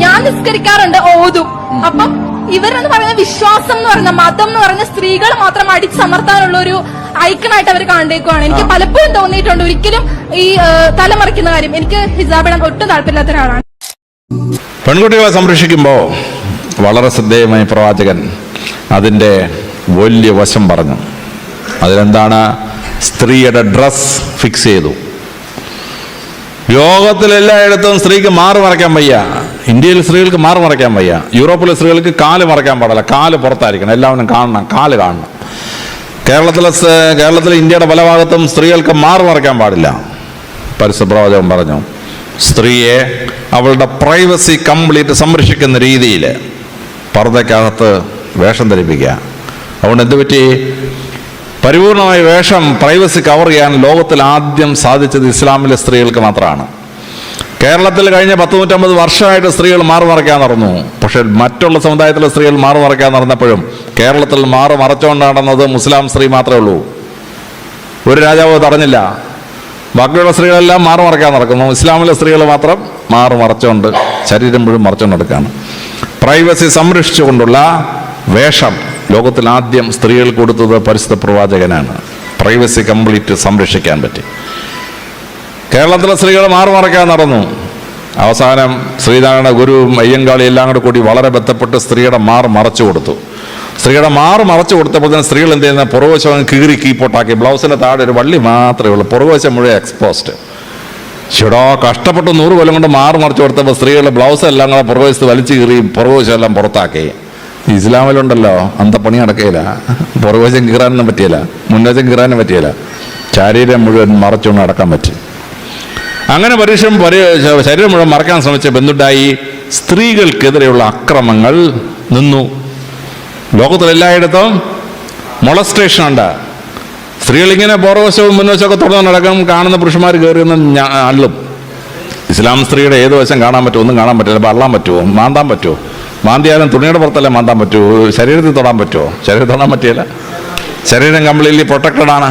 ഞാൻ നിസ്കരിക്കാറുണ്ട്, ഓതും. അപ്പം ഇവരെന്ന് പറയുന്ന വിശ്വാസം എന്ന് പറയുന്ന മതം എന്ന് പറയുന്ന സ്ത്രീകൾ മാത്രം അടിച്ചമർത്താനുള്ള ഒരു ഐക്കണായിട്ട് അവർ കണ്ടേക്കുവാണ്. എനിക്ക് പലപ്പോഴും തോന്നിയിട്ടുണ്ട്, ഒരിക്കലും ഈ തലമറിക്കുന്ന കാര്യം എനിക്ക് ഹിജാബ് ഇടാൻ ഒട്ടും താല്പര്യമില്ലാത്ത ഒരാളാണ്. പെൺകുട്ടികളെ സംരക്ഷിക്കുമ്പോൾ വളരെ ശ്രദ്ധേയമായി പ്രവാചകൻ അതിൻ്റെ വലിയ വശം പറഞ്ഞു. അതിലെന്താണ്? സ്ത്രീയുടെ ഡ്രസ് ഫിക്സ് ചെയ്തു. ലോകത്തിലെല്ലായിടത്തും സ്ത്രീക്ക് മാറ് മറയ്ക്കാൻ വയ്യ. ഇന്ത്യയിൽ സ്ത്രീകൾക്ക് മാറ് മറയ്ക്കാൻ വയ്യ. യൂറോപ്പിലെ സ്ത്രീകൾക്ക് കാല് മറയ്ക്കാൻ പാടില്ല, കാല് പുറത്തായിരിക്കണം, എല്ലാവരും കാണണം, കാല് കാണണം. കേരളത്തിലെ ഇന്ത്യയുടെ പല ഭാഗത്തും സ്ത്രീകൾക്ക് മാറ് മറയ്ക്കാൻ പാടില്ല. പരിശുദ്ധ പ്രവാചകൻ പറഞ്ഞു, സ്ത്രീയെ അവളുടെ പ്രൈവസി കംപ്ലീറ്റ് സംരക്ഷിക്കുന്ന രീതിയിൽ പർദ്ദയ്ക്കകത്ത് വേഷം ധരിപ്പിക്കുക. അതുകൊണ്ട് എന്ത് പറ്റി? പരിപൂർണമായ വേഷം, പ്രൈവസി കവർ ചെയ്യാൻ ലോകത്തിൽ ആദ്യം സാധിച്ചത് ഇസ്ലാമിലെ സ്ത്രീകൾക്ക് മാത്രമാണ്. കേരളത്തിൽ കഴിഞ്ഞ 150 വർഷമായിട്ട് സ്ത്രീകൾ മാറി മറയ്ക്കാൻ നടന്നു. പക്ഷെ മറ്റുള്ള സമുദായത്തിലെ സ്ത്രീകൾ മാറി മറയ്ക്കാൻ നടന്നപ്പോഴും കേരളത്തിൽ മാറി മറച്ചുകൊണ്ട് നടന്നത് മുസ്ലിം സ്ത്രീ മാത്രമേ ഉള്ളൂ. ഒരു രാജാവ് തടഞ്ഞില്ല. ബാക്കിയുള്ള സ്ത്രീകളെല്ലാം മാറി മറയ്ക്കാൻ നടക്കുന്നു. ഇസ്ലാമിലെ സ്ത്രീകൾ മാത്രം മാറി മറച്ചുകൊണ്ട് ശരീരം മുഴുവൻ മറച്ചുകൊണ്ട് നടക്കുകയാണ്. പ്രൈവസി സംരക്ഷിച്ചുകൊണ്ടുള്ള വേഷം ലോകത്തിൽ ആദ്യം സ്ത്രീകൾ കൊടുത്തത് പരിശുദ്ധ പ്രവാചകനാണ്. പ്രൈവസി കംപ്ലീറ്റ് സംരക്ഷിക്കാൻ പറ്റി. കേരളത്തിലെ സ്ത്രീകൾ മാറി മറയ്ക്കാൻ നടന്നു. അവസാനം ശ്രീനാരായണ ഗുരുവും അയ്യങ്കാളി എല്ലാം കൂടി വളരെ ബന്ധപ്പെട്ട് സ്ത്രീയുടെ മാറ് മറച്ചു കൊടുത്തു. സ്ത്രീയുടെ മാറ് മറച്ചു കൊടുത്തപ്പോൾ തന്നെ സ്ത്രീകൾ എന്ത് ചെയ്യുന്ന പുറകുവശം കീറി കീപ്പോട്ടാക്കി. ബ്ലൗസിൻ്റെ താഴെ ഒരു വള്ളി മാത്രമേ ഉള്ളൂ, പുറകുവശം മുഴുവൻ എക്സ്പോസ്റ്റ്. ചേടാ, കഷ്ടപ്പെട്ട് 100 കൊല്ലം കൊണ്ട് മാറ് മറച്ചു കൊടുത്തപ്പോൾ സ്ത്രീകളുടെ ബ്ലൗസ് എല്ലാം കൂടെ പുറകുവശത്ത് വലിച്ചു കീറി പുറകുവശം എല്ലാം പുറത്താക്കി. ഇസ്ലാമിലുണ്ടല്ലോ അന്തപ്പണി നടക്കുകയില്ല. പുറകുവശം കീറാനൊന്നും പറ്റിയില്ല, മുൻവശം കീറാനും പറ്റിയില്ല. ശരീരം മുഴുവൻ മറച്ചുകൊണ്ട് നടക്കാൻ പറ്റും. അങ്ങനെ ശരീരം മുഴുവൻ മറക്കാൻ ശ്രമിച്ച ബന്ധുണ്ടായി. സ്ത്രീകൾക്കെതിരെയുള്ള അക്രമങ്ങൾ നിന്നു. ലോകത്തിലെല്ലായിടത്തും മൊളസ്റ്റേഷൻ ഉണ്ട്. സ്ത്രീകളിങ്ങനെ പുറവശവും മുൻവശമൊക്കെ തുറന്നു നടക്കും. കാണുന്ന പുരുഷന്മാർ കയറിയൊന്നും അള്ളും. ഇസ്ലാം സ്ത്രീയുടെ ഏത് വശം കാണാൻ പറ്റുമോ? ഒന്നും കാണാൻ പറ്റില്ല. അള്ളാൻ പറ്റുമോ? മാന്താൻ പറ്റുമോ? മാന്തിയാലും തുണിയുടെ പുറത്തല്ലേ മാന്താൻ പറ്റുമോ? ശരീരത്തിൽ തൊടാൻ പറ്റുമോ? ശരീരം തൊടാൻ പറ്റിയില്ല. ശരീരം കംപ്ലീറ്റ്ലി പ്രൊട്ടക്റ്റഡ് ആണ്.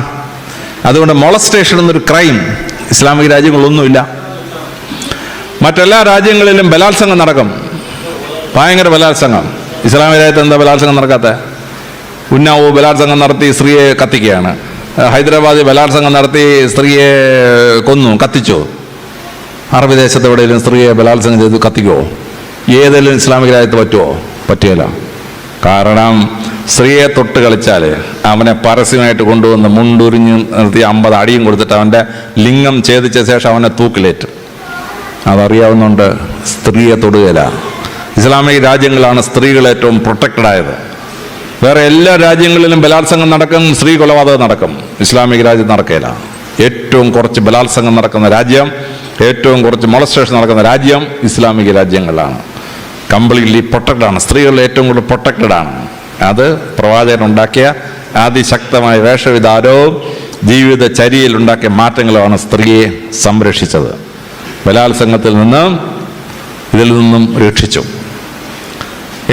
അതുകൊണ്ട് മൊളസ്റ്റേഷൻ എന്നൊരു ക്രൈം ഇസ്ലാമിക രാജ്യങ്ങളൊന്നുമില്ല. മറ്റെല്ലാ രാജ്യങ്ങളിലും ബലാത്സംഗം നടക്കും, ഭയങ്കര ബലാത്സംഗം. ഇസ്ലാമിക രാജ്യത്ത് എന്താ ബലാത്സംഗം നടക്കാത്ത? ഉന്നാവോ ബലാത്സംഗം നടത്തി സ്ത്രീയെ കത്തിക്കുകയാണ്. ഹൈദരാബാദിൽ ബലാത്സംഗം നടത്തി സ്ത്രീയെ കൊന്നു, കത്തിച്ചു. അറബി ദേശത്ത് എവിടെയെങ്കിലും സ്ത്രീയെ ബലാത്സംഗം ചെയ്ത് കത്തിക്കുമോ? ഏതെങ്കിലും ഇസ്ലാമിക രാജ്യത്ത് പറ്റുമോ? പറ്റിയല്ല. കാരണം സ്ത്രീയെ തൊട്ട് കളിച്ചാൽ അവനെ പരസ്യമായിട്ട് കൊണ്ടുവന്ന് മുണ്ടുരിഞ്ഞ് നിർത്തി 50 അടിയും കൊടുത്തിട്ട് അവൻ്റെ ലിംഗം ഛേദിച്ച ശേഷം അവനെ തൂക്കിലേറ്റ്. അതറിയാവുന്നുണ്ട് സ്ത്രീയെ തൊടുകയില്ല. ഇസ്ലാമിക രാജ്യങ്ങളാണ് സ്ത്രീകൾ ഏറ്റവും പ്രൊട്ടക്റ്റഡ് ആയത്. വേറെ എല്ലാ രാജ്യങ്ങളിലും ബലാത്സംഗം നടക്കും, സ്ത്രീ കൊലപാതകം നടക്കും. ഇസ്ലാമിക രാജ്യം നടക്കുകയില്ല. ഏറ്റവും കുറച്ച് ബലാത്സംഗം നടക്കുന്ന രാജ്യം, ഏറ്റവും കുറച്ച് മൊളസ്റ്റേഷൻ നടക്കുന്ന രാജ്യം ഇസ്ലാമിക രാജ്യങ്ങളാണ്. കംപ്ലീറ്റ്ലി പ്രൊട്ടക്റ്റഡ് ആണ്. സ്ത്രീകൾ ഏറ്റവും കൂടുതൽ പ്രൊട്ടക്റ്റഡ് ആണ്. അത് പ്രവാചകൻ ഉണ്ടാക്കിയ അതിശക്തമായ വേഷവിധാനവും ജീവിത ചര്യയിൽ ഉണ്ടാക്കിയ മാറ്റങ്ങളുമാണ് സ്ത്രീയെ സംരക്ഷിച്ചത്. ബലാത്സംഗത്തിൽ നിന്നും ഇതിൽ നിന്നും രക്ഷിച്ചു.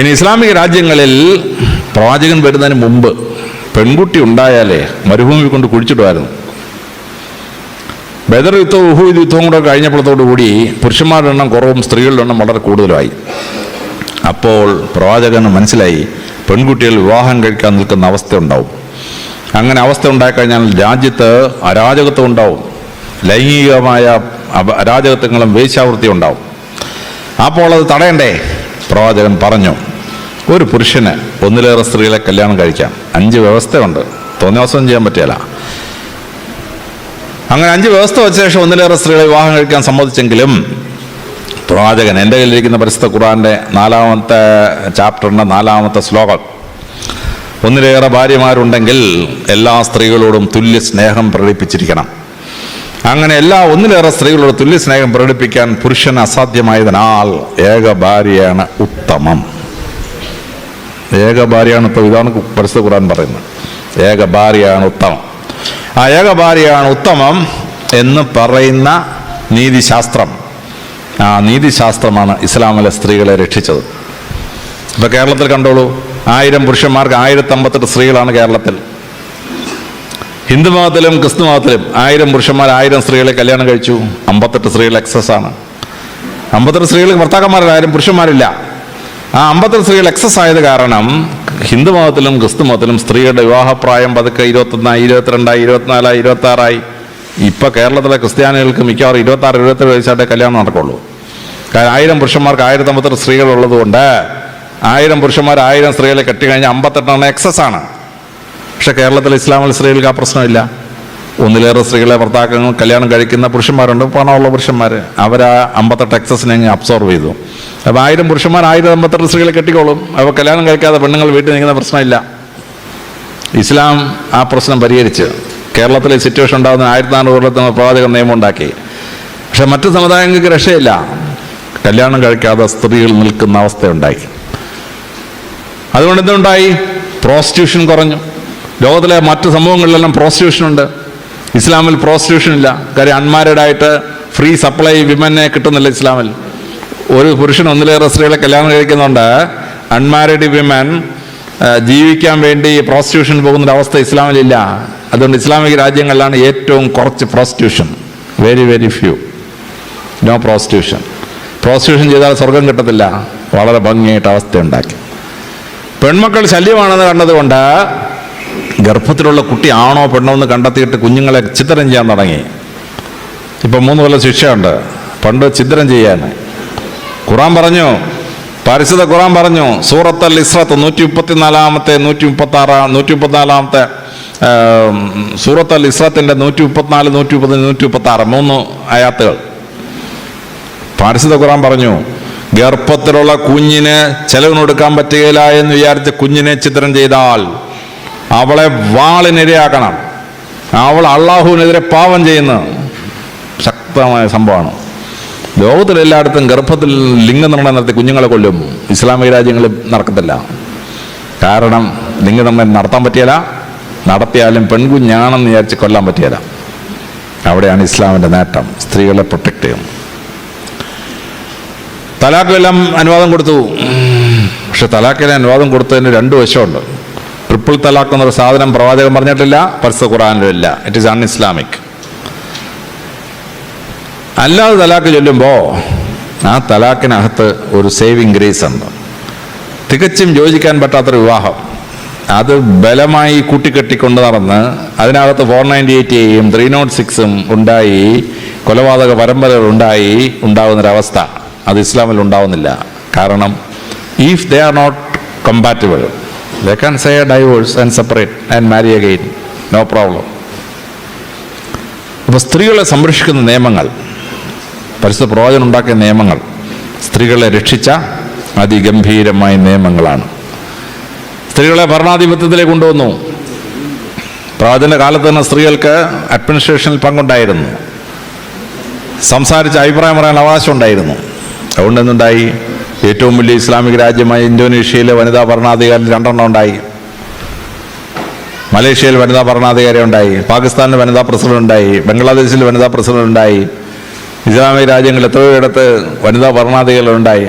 ഇനി ഇസ്ലാമിക രാജ്യങ്ങളിൽ പ്രവാചകൻ വരുന്നതിന് മുമ്പ് പെൺകുട്ടി ഉണ്ടായാലേ മരുഭൂമി കൊണ്ട് കുഴിച്ചിടുമായിരുന്നു. ബദർ യുദ്ധവും ഉഹൂദ് യുദ്ധവും കൂടെ കഴിഞ്ഞപ്പോഴത്തോടുകൂടി പുരുഷന്മാരുടെ എണ്ണം കുറവും സ്ത്രീകളുടെ എണ്ണം വളരെ കൂടുതലായി. അപ്പോൾ പ്രവാചകന് മനസ്സിലായി പെൺകുട്ടികൾ വിവാഹം കഴിക്കാൻ നിൽക്കുന്ന അവസ്ഥ ഉണ്ടാവും. അങ്ങനെ അവസ്ഥ ഉണ്ടായിക്കഴിഞ്ഞാൽ രാജ്യത്ത് അരാജകത്വം ഉണ്ടാവും, ലൈംഗികമായ അരാജകത്വങ്ങളും വേശ്യാവൃത്തിയും ഉണ്ടാവും. അപ്പോൾ അത് തടയണ്ടേ? പ്രവാചകൻ പറഞ്ഞു, ഒരു പുരുഷന് ഒന്നിലേറെ സ്ത്രീകളെ കല്യാണം കഴിക്കാം. 5 വ്യവസ്ഥയുണ്ട്, തോന്നിയവസ്ഥം ചെയ്യാൻ പറ്റില്ല. അങ്ങനെ 5 വ്യവസ്ഥ വെച്ച ശേഷം ഒന്നിലേറെ സ്ത്രീകളെ വിവാഹം കഴിക്കാൻ സമ്മതിച്ചെങ്കിലും പ്രവാചകൻ, എൻ്റെ കയ്യിലിരിക്കുന്ന പരിശുദ്ധ ഖുർആന്റെ 4-ാമത്തെ ചാപ്റ്ററിൻ്റെ 4-ാമത്തെ ശ്ലോകം, ഒന്നിലേറെ ഭാര്യമാരുണ്ടെങ്കിൽ എല്ലാ സ്ത്രീകളോടും തുല്യ സ്നേഹം പ്രകടിപ്പിച്ചിരിക്കണം. അങ്ങനെ ഒന്നിലേറെ സ്ത്രീകളോട് തുല്യ സ്നേഹം പ്രകടിപ്പിക്കാൻ പുരുഷന് അസാധ്യമായതിനാൽ ഏക ഭാര്യയാണ് ഉത്തമം. ഏക ഭാര്യയാണ് ഉത്തമം. ഇതാണ് പരിശുദ്ധ ഖുർആൻ പറയുന്നത്. ഏക ഭാര്യയാണ് ഉത്തമം. ആ ഏക ഭാര്യയാണ് ഉത്തമം എന്ന് പറയുന്ന നീതിശാസ്ത്രം, ആ നീതിശാസ്ത്രമാണ് ഇസ്ലാമിലെ സ്ത്രീകളെ രക്ഷിച്ചത്. ഇപ്പൊ കേരളത്തിൽ കണ്ടോളൂ, 1000 പുരുഷന്മാർക്ക് 1058 സ്ത്രീകളാണ് കേരളത്തിൽ. ഹിന്ദു മതത്തിലും ക്രിസ്തു മതത്തിലും 1000 പുരുഷന്മാർ 1000 സ്ത്രീകളെ കല്യാണം കഴിച്ചു. 58 സ്ത്രീകൾ എക്സസ് ആണ്. 52 സ്ത്രീകൾക്ക് ഭർത്താക്കന്മാരായാലും പുരുഷന്മാരില്ല. ആ 52 സ്ത്രീകൾ എക്സസ് ആയത് കാരണം ഹിന്ദു മതത്തിലും ക്രിസ്തു മതത്തിലും സ്ത്രീകളുടെ വിവാഹപ്രായം പതുക്കെ 21, 22, 24, 26. ഇപ്പൊ കേരളത്തിലെ ക്രിസ്ത്യാനികൾക്ക് മിക്കവാറും 26, 27 വയസ്സായിട്ടേ കല്യാണം നടക്കുള്ളൂ. കാരണം 1000 പുരുഷന്മാർക്ക് 1052 സ്ത്രീകൾ ഉള്ളതുകൊണ്ട് 1000 പുരുഷന്മാർ 1000 സ്ത്രീകളെ കെട്ടിക്കഴിഞ്ഞാൽ 58 എക്സസ് ആണ്. പക്ഷെ കേരളത്തിലെ ഇസ്ലാമിൽ സ്ത്രീകൾക്ക് ആ പ്രശ്നമില്ല. ഒന്നിലേറെ സ്ത്രീകളെ ഭർത്താക്കങ്ങൾ കല്യാണം കഴിക്കുന്ന പുരുഷന്മാരുണ്ട്, പണമുള്ള പുരുഷന്മാർ. അവരാ 58 എക്സസിനെ അബ്സോർവ് ചെയ്തു. അപ്പോൾ 1000 പുരുഷന്മാർ 1052 സ്ത്രീകളെ കെട്ടിക്കോളും. അപ്പോൾ കല്യാണം കഴിക്കാതെ പെണ്ണുങ്ങൾ വീട്ടിൽ നിൽക്കുന്ന പ്രശ്നമില്ല. ഇസ്ലാം ആ പ്രശ്നം പരിഹരിച്ച് കേരളത്തിലെ സിറ്റുവേഷൻ ഉണ്ടാകുന്ന 1400 പ്രവാചകൻ നിയമം ഉണ്ടാക്കി. പക്ഷെ മറ്റു സമുദായങ്ങൾക്ക് രക്ഷയില്ല. കല്യാണം കഴിക്കാതെ സ്ത്രീകൾ നിൽക്കുന്ന അവസ്ഥയുണ്ടായി. അതുകൊണ്ട് എന്തുണ്ടായി? പ്രോസ്റ്റിറ്റ്യൂഷൻ കുറഞ്ഞു. ലോകത്തിലെ മറ്റ് സമൂഹങ്ങളിലെല്ലാം പ്രോസ്റ്റിറ്റ്യൂഷൻ ഉണ്ട്. ഇസ്ലാമിൽ പ്രോസ്റ്റിറ്റ്യൂഷൻ ഇല്ല. കാര്യം അൺമാരീഡായിട്ട് ഫ്രീ സപ്ലൈ വിമനെ കിട്ടുന്നില്ല ഇസ്ലാമിൽ. ഒരു പുരുഷൻ ഒന്നിലേറെ സ്ത്രീകളെ കല്യാണം കഴിക്കുന്നുണ്ട്. അൺമാരീഡ് വിമൻ ജീവിക്കാൻ വേണ്ടി പ്രോസ്റ്റിറ്റ്യൂഷൻ പോകുന്നൊരവസ്ഥ ഇസ്ലാമിലില്ല. അതുകൊണ്ട് ഇസ്ലാമിക രാജ്യങ്ങളിലാണ് ഏറ്റവും കുറച്ച് prostitution. Very very few. No prostitution. Prostitution ചെയ്താൽ സ്വർഗം കിട്ടത്തില്ല. വളരെ ഭംഗിയായിട്ട് അവസ്ഥയുണ്ടാക്കി. പെൺമക്കൾ ശല്യമാണെന്ന് കണ്ടതുകൊണ്ട് ഗർഭത്തിലുള്ള കുട്ടി ആണോ പെണ്ണോ എന്ന് കണ്ടെത്തിയിട്ട് കുഞ്ഞുങ്ങളെ ചിത്രം ചെയ്യാൻ തുടങ്ങി. ഇപ്പം 3 കൊല്ലം ശിക്ഷയുണ്ട്. പണ്ട് ചിത്രം ചെയ്യാൻ ഖുർആൻ പറഞ്ഞു, പരിശുദ്ധ ഖുർആൻ പറഞ്ഞു, സൂറത്തുൽ ഇസ്രത്ത് 134, 134 സൂറത്തുൽ ഇസ്രത്തിന്റെ 134, 130, 136 3 ആയത്തുകൾ. പരിശുദ്ധ ഖുർആൻ പറഞ്ഞു, ഗർഭത്തിലുള്ള കുഞ്ഞിന് ചെലവിനൊടുക്കാൻ പറ്റുകയില്ല എന്ന് വിചാരിച്ച് കുഞ്ഞിനെ ചിത്രം ചെയ്താൽ അവളെ വാളിനിരയാക്കണം. അവൾ അള്ളാഹുവിനെതിരെ പാപം ചെയ്യുന്ന ശക്തമായ സംഭവമാണ്. ലോകത്തിലെല്ലായിടത്തും ഗർഭത്തിൽ ലിംഗനിർണ്ണയം നടത്തി കുഞ്ഞുങ്ങളെ കൊല്ലും. ഇസ്ലാമിക രാജ്യങ്ങളിൽ നടക്കത്തില്ല. കാരണം ലിംഗനിർണ്ണയം നടത്താൻ പറ്റിയല്ല. നടത്തിയാലും പെൺകുഞ്ഞാണെന്ന് വിചാരിച്ച് കൊല്ലാൻ പറ്റിയല്ല. അവിടെയാണ് ഇസ്ലാമിൻ്റെ നേട്ടം. സ്ത്രീകളെ പ്രൊട്ടക്ട് ചെയ്യും. തലാഖെല്ലാം അനുവാദം കൊടുത്തു. പക്ഷെ തലാഖിന് അനുവാദം കൊടുത്തതിന് 2 വശമുണ്ട്. ട്രിപ്പിൾ തലാഖ് എന്നൊരു സാധനം പ്രവാചകൻ പറഞ്ഞിട്ടില്ല, പരിശുദ്ധ ഖുർആനിലും ഇല്ല. It is un Islamic. അല്ലാതെ തലാഖ് ചൊല്ലുമ്പോൾ ആ തലാഖിനകത്ത് ഒരു സേവിങ് ഗ്രേസ് ഉണ്ട്. തികച്ചും യോജിക്കാൻ പറ്റാത്തൊരു വിവാഹം അത് ബലമായി കൂട്ടിക്കെട്ടിക്കൊണ്ട് നടന്ന് അതിനകത്ത് 498 306 ഉണ്ടായി, കൊലപാതക പരമ്പരകൾ ഉണ്ടാകുന്നൊരവസ്ഥ അത് ഇസ്ലാമിൽ ഉണ്ടാവുന്നില്ല. കാരണം if they are not compatible they can say a divorce and separate and marry again, no problem. അപ്പോൾ സ്ത്രീകളെ സംരക്ഷിക്കുന്ന നിയമങ്ങൾ, പരിശുദ്ധ പ്രവാചകൻ ഉണ്ടാക്കിയ നിയമങ്ങൾ, സ്ത്രീകളെ രക്ഷിച്ച അതിഗംഭീരമായ നിയമങ്ങളാണ്. സ്ത്രീകളെ ഭരണാധിപത്യത്തിലേക്ക് കൊണ്ടുവന്നു. പ്രവാചകന്റെ കാലത്ത് തന്നെ സ്ത്രീകൾക്ക് അഡ്മിനിസ്ട്രേഷനിൽ പങ്കുണ്ടായിരുന്നു. സംസാരിച്ച് അഭിപ്രായം പറയാൻ അവകാശം ഉണ്ടായിരുന്നു. അതുകൊണ്ട് എന്തുണ്ടായി? ഏറ്റവും വലിയ ഇസ്ലാമിക രാജ്യമായ ഇന്തോനേഷ്യയിലെ വനിതാ ഭരണാധികാരി 2 ഉണ്ടായി. മലേഷ്യയിൽ വനിതാ ഭരണാധികാരി ഉണ്ടായി. പാകിസ്ഥാനിൽ വനിതാ പ്രസിഡന്റ് ഉണ്ടായി. ബംഗ്ലാദേശിൽ വനിതാ പ്രസിഡന്റ് ഉണ്ടായി. ഇസ്ലാമിക രാജ്യങ്ങളിൽ എത്രയോ ഇടത്ത് വനിതാ ഭരണാധികാരികളുണ്ടായി.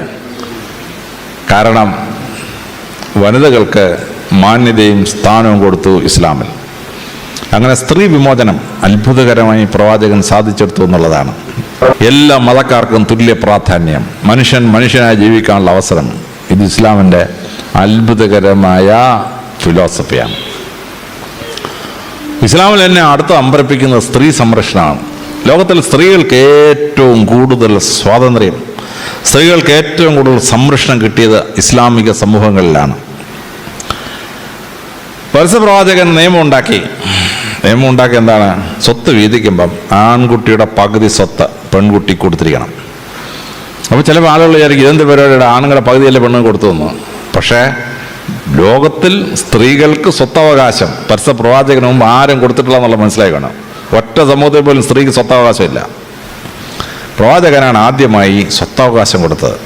കാരണം വനിതകൾക്ക് മാന്യതയും സ്ഥാനവും കൊടുത്തു ഇസ്ലാമിൽ. അങ്ങനെ സ്ത്രീ വിമോചനം അത്ഭുതകരമായി പ്രവാചകൻ സാധിച്ചെടുത്തു എന്നുള്ളതാണ്. എല്ലാ മതക്കാർക്കും തുല്യ പ്രാധാന്യം, മനുഷ്യനായി ജീവിക്കാനുള്ള അവസരം, ഇത് ഇസ്ലാമിൻ്റെ അത്ഭുതകരമായ ഫിലോസഫിയാണ്. ഇസ്ലാമിൽ എന്നെ അടുത്ത് അമ്പരപ്പിക്കുന്ന സ്ത്രീ സംരക്ഷണമാണ്. ലോകത്തിൽ സ്ത്രീകൾക്ക് ഏറ്റവും കൂടുതൽ സ്വാതന്ത്ര്യം, സ്ത്രീകൾക്ക് ഏറ്റവും കൂടുതൽ സംരക്ഷണം കിട്ടിയത് ഇസ്ലാമിക സമൂഹങ്ങളിലാണ്. പരസ്യപ്രവാചകൻ നിയമം ഉണ്ടാക്കി എന്താണ്? സ്വത്ത് വീതിക്കുമ്പം ആൺകുട്ടിയുടെ പകുതി സ്വത്ത് പെൺകുട്ടി കൊടുത്തിരിക്കണം. അപ്പോൾ ചില ആളുകൾ വിചാരിക്കും ഇതെന്ത് പരിപാടിയുടെ ആണുങ്ങളുടെ പകുതിയല്ലേ പെണ്ണുങ്ങൾ കൊടുത്തു തന്നു. പക്ഷേ ലോകത്തിൽ സ്ത്രീകൾക്ക് സ്വത്തവകാശം പരസ്യ പ്രവാചകന് മുമ്പ് ആരും കൊടുത്തിട്ടില്ല എന്നുള്ള മനസ്സിലാക്കണം. ഒറ്റ സമൂഹത്തിൽ പോലും സ്ത്രീക്ക് സ്വത്തവകാശമില്ല. പ്രവാചകനാണ് ആദ്യമായി സ്വത്തവകാശം കൊടുത്തത്.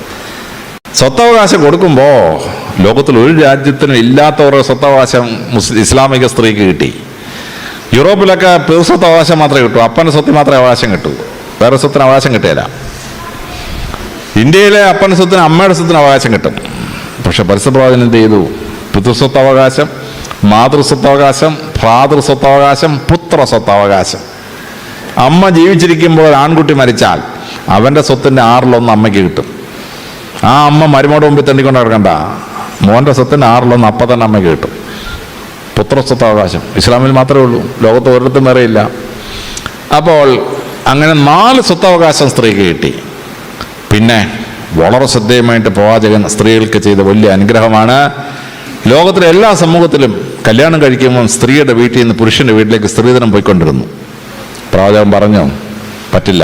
സ്വത്തവകാശം കൊടുക്കുമ്പോൾ ലോകത്തിൽ ഒരു രാജ്യത്തിനും ഇല്ലാത്ത ഒരു സ്വത്തവകാശം ഇസ്ലാമിക സ്ത്രീക്ക് കിട്ടി. യൂറോപ്പിലൊക്കെ സ്വത്ത് അവകാശം മാത്രമേ കിട്ടൂ. അപ്പൻ്റെ സ്വത്ത് മാത്രമേ അവകാശം കിട്ടൂ, വേറെ സ്വത്തിന് അവകാശം കിട്ടില്ല. ഇന്ത്യയിലെ അപ്പൻ്റെ സ്വത്തിന് അമ്മയുടെ സ്വത്തിന് അവകാശം കിട്ടും. പക്ഷെ പരസ്യപ്രവാചകൻ എന്ത് ചെയ്തു? പിതൃസ്വത്തവകാശം, മാതൃസ്വത്തവകാശം, ഭ്രാതൃസ്വത്തവകാശം, പുത്രസ്വത്തവകാശം. അമ്മ ജീവിച്ചിരിക്കുമ്പോൾ ആൺകുട്ടി മരിച്ചാൽ അവൻ്റെ സ്വത്തിൻ്റെ 1/6 അമ്മയ്ക്ക് കിട്ടും. ആ അമ്മ മരുമോടെ മുമ്പിൽ തെണ്ടിക്കൊണ്ട് കിടക്കണ്ട, മോൻ്റെ സ്വത്തിൻ്റെ 1/6 അപ്പം തന്നെ അമ്മയ്ക്ക് കിട്ടും. പുത്രസ്വത്തവകാശം ഇസ്ലാമിൽ മാത്രമേ ഉള്ളൂ, ലോകത്ത് ഒരിടത്തും വേറെയില്ല. അപ്പോൾ അങ്ങനെ 4 സ്വത്തവകാശം സ്ത്രീക്ക് കിട്ടി. പിന്നെ വളരെ ശ്രദ്ധേയമായിട്ട് പ്രവാചകൻ സ്ത്രീകൾക്ക് ചെയ്ത വലിയ അനുഗ്രഹമാണ്. ലോകത്തിലെ എല്ലാ സമൂഹത്തിലും കല്യാണം കഴിക്കുമ്പോൾ സ്ത്രീയുടെ വീട്ടിൽ നിന്ന് പുരുഷൻ്റെ വീട്ടിലേക്ക് സ്ത്രീധനം പോയിക്കൊണ്ടിരുന്നു. പ്രവാചകൻ പറഞ്ഞു, പറ്റില്ല,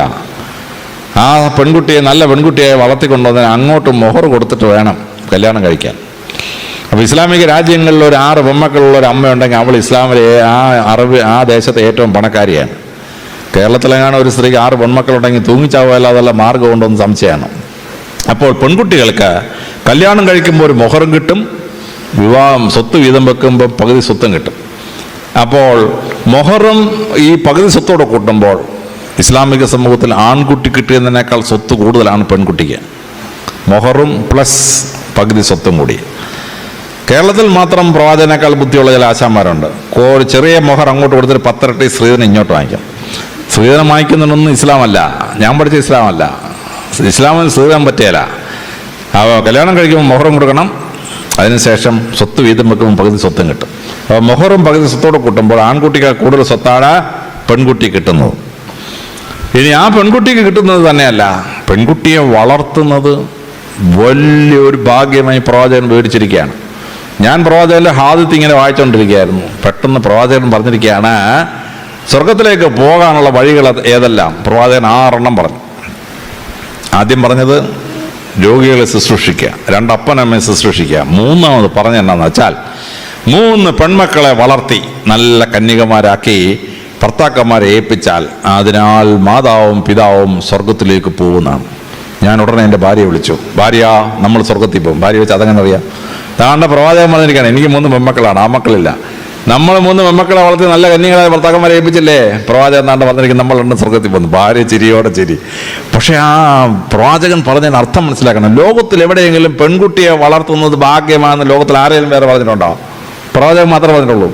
ആ പെൺകുട്ടിയെ നല്ല പെൺകുട്ടിയെ വളർത്തിക്കൊണ്ടുവന്ന് അങ്ങോട്ട് മൊഹർ കൊടുത്തിട്ട് വേണം കല്യാണം കഴിക്കാൻ. അപ്പോൾ ഇസ്ലാമിക രാജ്യങ്ങളിൽ ഒരു 6 പെൺമക്കളുള്ള ഒരു അമ്മയുണ്ടെങ്കിൽ അവൾ ഇസ്ലാമിലെ ആ ദേശത്തെ ഏറ്റവും പണക്കാരിയാണ്. കേരളത്തിലെങ്ങാണ് ഒരു സ്ത്രീക്ക് 6 പെൺമക്കളുണ്ടെങ്കിൽ തൂങ്ങിച്ചാവുകയല്ലാതുള്ള മാർഗം ഉണ്ടോന്ന് സംശയമാണ്. അപ്പോൾ പെൺകുട്ടികൾക്ക് കല്യാണം കഴിക്കുമ്പോൾ ഒരു മൊഹറും കിട്ടും, വിവാഹം സ്വത്ത് വീതം വെക്കുമ്പോൾ പകുതി സ്വത്തും കിട്ടും. അപ്പോൾ മൊഹറും ഈ പകുതി സ്വത്തോടെ കൂട്ടുമ്പോൾ ഇസ്ലാമിക സമൂഹത്തിൽ ആൺകുട്ടി കിട്ടിയതിനേക്കാൾ സ്വത്ത് കൂടുതലാണ് പെൺകുട്ടിക്ക്. മൊഹറും പ്ലസ് പകുതി സ്വത്തും കൂടി. കേരളത്തിൽ മാത്രം പ്രവാചകനേക്കാൾ ബുദ്ധിയുള്ള ചില ആശാന്മാരുണ്ട്. ചെറിയ മൊഹർ അങ്ങോട്ട് കൊടുത്തിട്ട് 10 ഇരട്ടി സ്ത്രീധനം ഇങ്ങോട്ട് വാങ്ങിക്കും. സ്ത്രീധനം വാങ്ങിക്കുന്നതൊന്നും ഇസ്ലാമല്ല, ഞാൻ പഠിച്ച ഇസ്ലാമല്ല. ഇസ്ലാമിൽ സ്ത്രീധനം പറ്റിയല്ല. കല്യാണം കഴിക്കുമ്പോൾ മൊഹറും കൊടുക്കണം, അതിനുശേഷം സ്വത്ത് വീതം വെക്കുമ്പോൾ പകുതി സ്വത്തും കിട്ടും. അപ്പോൾ മൊഹറും പകുതി സ്വത്തോടെ കൂട്ടുമ്പോൾ ആൺകുട്ടിക്ക് കൂടുതൽ സ്വത്താണ് പെൺകുട്ടി കിട്ടുന്നത്. ഇനി ആ പെൺകുട്ടിക്ക് കിട്ടുന്നത് തന്നെയല്ല, പെൺകുട്ടിയെ വളർത്തുന്നത് വലിയൊരു ഭാഗ്യമായി പ്രവാചകൻ വിവരിച്ചിരിക്കുകയാണ്. ഞാൻ പ്രവാചകന്റെ ഹാദിത്ത് ഇങ്ങനെ വായിച്ചുകൊണ്ടിരിക്കുകയായിരുന്നു. പെട്ടെന്ന് പ്രവാചകൻ പറഞ്ഞിരിക്കുകയാണ്, സ്വർഗത്തിലേക്ക് പോകാനുള്ള വഴികൾ ഏതെല്ലാം. പ്രവാചകൻ 6 പറഞ്ഞു. ആദ്യം പറഞ്ഞത് രോഗികളെ ശുശ്രൂഷിക്കുക, 2 അപ്പനമ്മയെ ശുശ്രൂഷിക്കുക. 3ാമത് പറഞ്ഞ എന്നാന്ന് വെച്ചാൽ 3 പെൺമക്കളെ വളർത്തി നല്ല കന്യകമാരാക്കി ഭർത്താക്കന്മാരെ ഏൽപ്പിച്ചാൽ അതിനാൽ മാതാവും പിതാവും സ്വർഗത്തിലേക്ക് പോകുന്നതാണ്. ഞാൻ ഉടനെ എൻ്റെ ഭാര്യയെ വിളിച്ചു, ഭാര്യ നമ്മൾ സ്വർഗത്തിൽ പോകും. ഭാര്യ വെച്ച് അതങ്ങനെ അറിയാം. താണ്ട പ്രവാചകൻ പറഞ്ഞിരിക്കുകയാണ്, എനിക്ക് 3 പെൺമക്കളാണ്, ആ മക്കളില്ല. നമ്മൾ 3 പെൺമക്കളെ വളർത്തി നല്ല കന്യകളായ ഭർത്താക്കന്മാരെ ഏൽപ്പിച്ചില്ലേ, പ്രവാചകൻ താണ്ട പറഞ്ഞിരിക്കുന്നത് നമ്മൾ 2 സ്വർഗത്തിൽ പോകുന്നു. ഭാര്യ ചിരിയോടെ ചിരി. പക്ഷെ ആ പ്രവാചകൻ പറഞ്ഞതിന് അർത്ഥം മനസ്സിലാക്കണം. ലോകത്തിൽ എവിടെയെങ്കിലും പെൺകുട്ടിയെ വളർത്തുന്നത് ഭാഗ്യമാണെന്ന് ലോകത്തിൽ ആരെങ്കിലും വേറെ പറഞ്ഞിട്ടുണ്ടോ? പ്രവാചകൻ മാത്രമേ പറഞ്ഞിട്ടുള്ളൂ.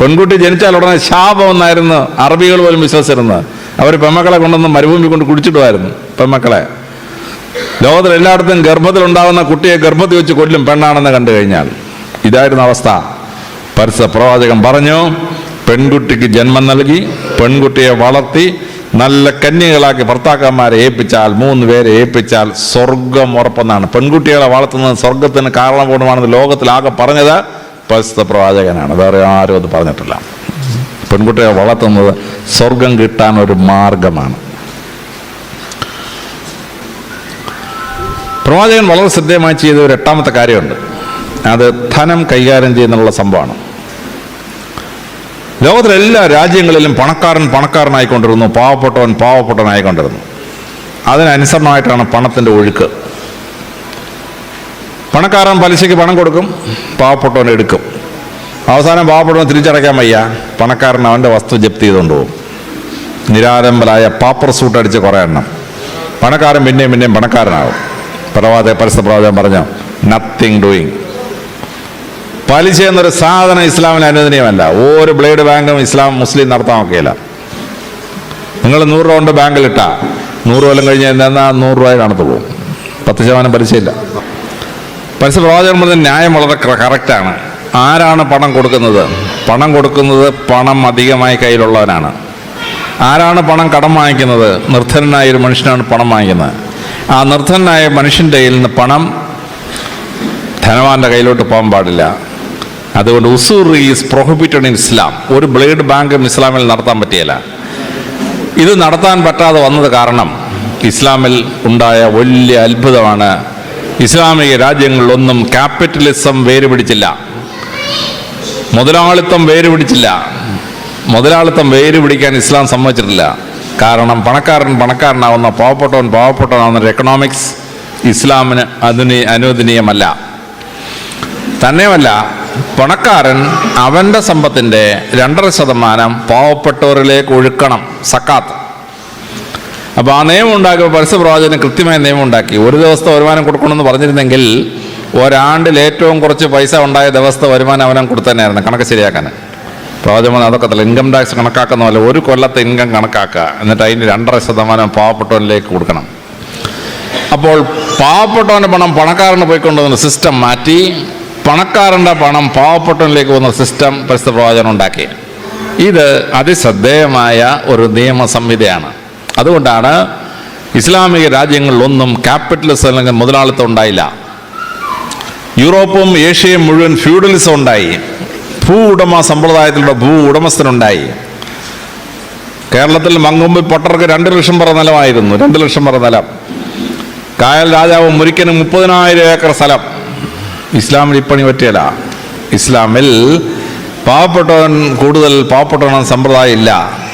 പെൺകുട്ടി ജനിച്ചാൽ ഉടനെ ശാപം എന്നായിരുന്നു അറബികൾ പോലും വിശ്വസിച്ചിരുന്നത്. അവർ പെൺമക്കളെ കൊണ്ടൊന്ന് മരുഭൂമി കൊണ്ട് കുടിച്ചിടുമായിരുന്നു. പെൺമക്കളെ ലോകത്തിൽ എല്ലായിടത്തും ഗർഭത്തിലുണ്ടാകുന്ന കുട്ടിയെ ഗർഭത്തിൽ വെച്ച് കൊല്ലും പെണ്ണാണെന്ന് കണ്ടു കഴിഞ്ഞാൽ. ഇതായിരുന്നു അവസ്ഥ. പരിശുദ്ധ പ്രവാചകൻ പറഞ്ഞു, പെൺകുട്ടിക്ക് ജന്മം നൽകി പെൺകുട്ടിയെ വളർത്തി നല്ല കന്യകളാക്കി ഭർത്താക്കന്മാരെ ഏൽപ്പിച്ചാൽ 3 പേരെ ഏൽപ്പിച്ചാൽ സ്വർഗം ഉറപ്പെന്നാണ്. പെൺകുട്ടികളെ വളർത്തുന്നത് സ്വർഗത്തിന് കാരണമാണെന്ന് ലോകത്തിലാകെ പറഞ്ഞത് പരിശുദ്ധ പ്രവാചകനാണ്. വേറെ ആരും അത് പറഞ്ഞിട്ടില്ല. പെൺകുട്ടികളെ വളർത്തുന്നത് സ്വർഗം കിട്ടാൻ ഒരു മാർഗമാണ്. പ്രവാചകൻ വളരെ ശ്രദ്ധേയമായി ചെയ്ത ഒരു 8ാമത്തെ കാര്യമുണ്ട്. അത് ധനം കൈകാര്യം ചെയ്യുന്നുള്ള സംഭവമാണ്. ലോകത്തിലെ എല്ലാ രാജ്യങ്ങളിലും പണക്കാരനായിക്കൊണ്ടിരുന്നു, പാവപ്പെട്ടവനായിക്കൊണ്ടിരുന്നു. അതിനനുസരണമായിട്ടാണ് പണത്തിൻ്റെ ഒഴുക്ക്. പണക്കാരൻ പലിശയ്ക്ക് പണം കൊടുക്കും, പാവപ്പെട്ടവൻ എടുക്കും. അവസാനം പാവപ്പെട്ടവൻ തിരിച്ചടയ്ക്കാൻ വയ്യ, പണക്കാരൻ അവൻ്റെ വസ്തു ജപ്തി ചെയ്തുകൊണ്ട് പോകും. നിരാലംബരായ പാപ്പർ സൂട്ട് അടിച്ച് കുറേ എണ്ണം. പണക്കാരൻ പിന്നെയും പണക്കാരനാകും. പരിശുദ്ധ പ്രവാചകൻ പറഞ്ഞു, നത്തിങ് ഡൂയിങ്. പലിശ എന്നൊരു സാധനം ഇസ്ലാമിന് അനുവദനീയമല്ല. ഒരു ബ്ലേഡ് ബാങ്കും മുസ്ലിം നടത്താൻ നോക്കിയില്ല. നിങ്ങൾ 100 രൂപ കൊണ്ട് ബാങ്കിലിട്ടാൽ 100 കൊല്ലം കഴിഞ്ഞ് എന്നാൽ 100 രൂപയെ കാണത്തുള്ളൂ. 10% പലിശയില്ല. പരിശുദ്ധ പ്രവാചകൻ പറഞ്ഞ ന്യായം വളരെ കറക്റ്റാണ്. ആരാണ് പണം കൊടുക്കുന്നത്? പണം കൊടുക്കുന്നത് പണം അധികമായി കയ്യിലുള്ളവനാണ്. ആരാണ് പണം കടം വാങ്ങിക്കുന്നത്? നിർധനനായ ഒരു മനുഷ്യനാണ് പണം വാങ്ങിക്കുന്നത്. ആ നിർധനനായ മനുഷ്യൻ്റെ കയ്യിൽ നിന്ന് പണം ധനവാന്റെ കയ്യിലോട്ട് പോകാൻ പാടില്ല. അതുകൊണ്ട് ഉസൂർ ഈസ് പ്രൊഹിബിറ്റഡ് ഇൻ ഇസ്ലാം. ഒരു ബ്ലേഡ് ബാങ്കും ഇസ്ലാമിൽ നടത്താൻ പറ്റിയില്ല. ഇത് നടത്താൻ പറ്റാതെ വന്നത് കാരണം ഇസ്ലാമിൽ ഉണ്ടായ വലിയ അത്ഭുതമാണ്. ഇസ്ലാമിക രാജ്യങ്ങളിലൊന്നും ക്യാപിറ്റലിസം വേരുപിടിച്ചില്ല, മുതലാളിത്തം വേരുപിടിച്ചില്ല. മുതലാളിത്തം വേരുപിടിക്കാൻ ഇസ്ലാം സമ്മതിച്ചിട്ടില്ല. കാരണം പണക്കാരനാവുന്ന പാവപ്പെട്ടവനാവുന്ന എക്കണോമിക്സ് ഇസ്ലാമിന് അനുവദനീയമല്ല. തന്നെയുമല്ല, പണക്കാരൻ അവൻ്റെ സമ്പത്തിൻ്റെ 2.5% പാവപ്പെട്ടവരിലേക്ക് ഒഴുക്കണം, സക്കാത്ത്. അപ്പോൾ ആ നിയമം ഉണ്ടാക്കിയപ്പോൾ പരിശുദ്ധ പ്രവാചകൻ കൃത്യമായ നിയമം ഉണ്ടാക്കി. ഒരു ദിവസത്തെ വരുമാനം കൊടുക്കണമെന്ന് പറഞ്ഞിരുന്നെങ്കിൽ ഒരാണ്ടിൽ ഏറ്റവും കുറച്ച് പൈസ ഉണ്ടായ ദിവസത്തെ വരുമാനം അവനും കൊടുത്തന്നെയായിരുന്നു കണക്ക് ശരിയാക്കാൻ. പ്രവാചകൻ അതൊക്കെ ഇൻകം ടാക്സ് കണക്കാക്കുന്ന പോലെ ഒരു കൊല്ലത്തെ ഇൻകം കണക്കാക്കുക, എന്നിട്ട് അതിന് 2.5% പാവപ്പെട്ടവനിലേക്ക് കൊടുക്കണം. അപ്പോൾ പാവപ്പെട്ടവൻ്റെ പണം പണക്കാരന് പോയിക്കൊണ്ടുവന്ന സിസ്റ്റം മാറ്റി പണക്കാരൻ്റെ പണം പാവപ്പെട്ടവനിലേക്ക് പോകുന്ന സിസ്റ്റം പരിശുദ്ധ പ്രവാചകൻ ഉണ്ടാക്കി. ഇത് അതിശ്രദ്ധേയമായ ഒരു നിയമ സംഹിതയാണ്. അതുകൊണ്ടാണ് ഇസ്ലാമിക രാജ്യങ്ങളിലൊന്നും ക്യാപിറ്റലിസം അല്ലെങ്കിൽ മുതലാളിത്തം ഉണ്ടായില്ല. യൂറോപ്പും ഏഷ്യയും മുഴുവൻ ഫ്യൂഡലിസം ഉണ്ടായി. ഭൂ ഉടമ സമ്പ്രദായത്തിലൂടെ ഭൂ ഉടമസ്ഥനുണ്ടായി. കേരളത്തിൽ മങ്കൊമ്പ് പൊട്ടർക്ക് 2 ലക്ഷം പറ നിലമായിരുന്നു. 2 ലക്ഷം പറ നിലം. കായൽ രാജാവ് മുരിക്കന് 30,000 ഏക്കർ സ്ഥലം. ഇസ്ലാമിൽ ഇപ്പണി പറ്റിയല്ല. ഇസ്ലാമിൽ പാവപ്പെട്ടവൻ കൂടുതൽ പാവപ്പെട്ടവൻ സമ്പ്രദായം ഇല്ല.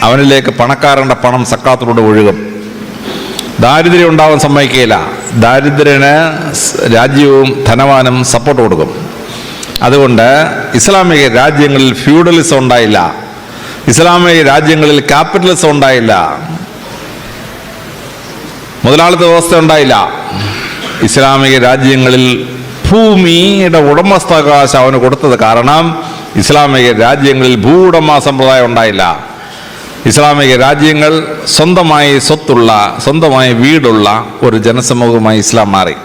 അവനിലേക്ക് പണക്കാരൻ്റെ പണം സക്കാത്തിലൂടെ ഒഴുകും. ദാരിദ്ര്യം ഉണ്ടാവാൻ സമ്മതിക്കുകയില്ല. ദാരിദ്ര്യന് രാജ്യവും ധനവാനും സപ്പോർട്ട് കൊടുക്കും. അതുകൊണ്ട് ഇസ്ലാമിക രാജ്യങ്ങളിൽ ഫ്യൂഡലിസം ഉണ്ടായില്ല. ഇസ്ലാമിക രാജ്യങ്ങളിൽ ക്യാപിറ്റലിസം ഉണ്ടായില്ല. മുതലാളിത്ത വ്യവസ്ഥ ഉണ്ടായില്ല. ഇസ്ലാമിക രാജ്യങ്ങളിൽ ഭൂമിയുടെ ഉടമസ്ഥാവകാശം അവന് കൊടുത്തത് കാരണം ഇസ്ലാമിക രാജ്യങ്ങളിൽ ഭൂവുടമ സമ്പ്രദായം ഉണ്ടായില്ല. ഇസ്ലാമിക രാജ്യങ്ങൾ സ്വന്തമായി സ്വത്തുള്ള, സ്വന്തമായി വീടുള്ള ഒരു ജനസമൂഹമായി ഇസ്ലാം മാറി.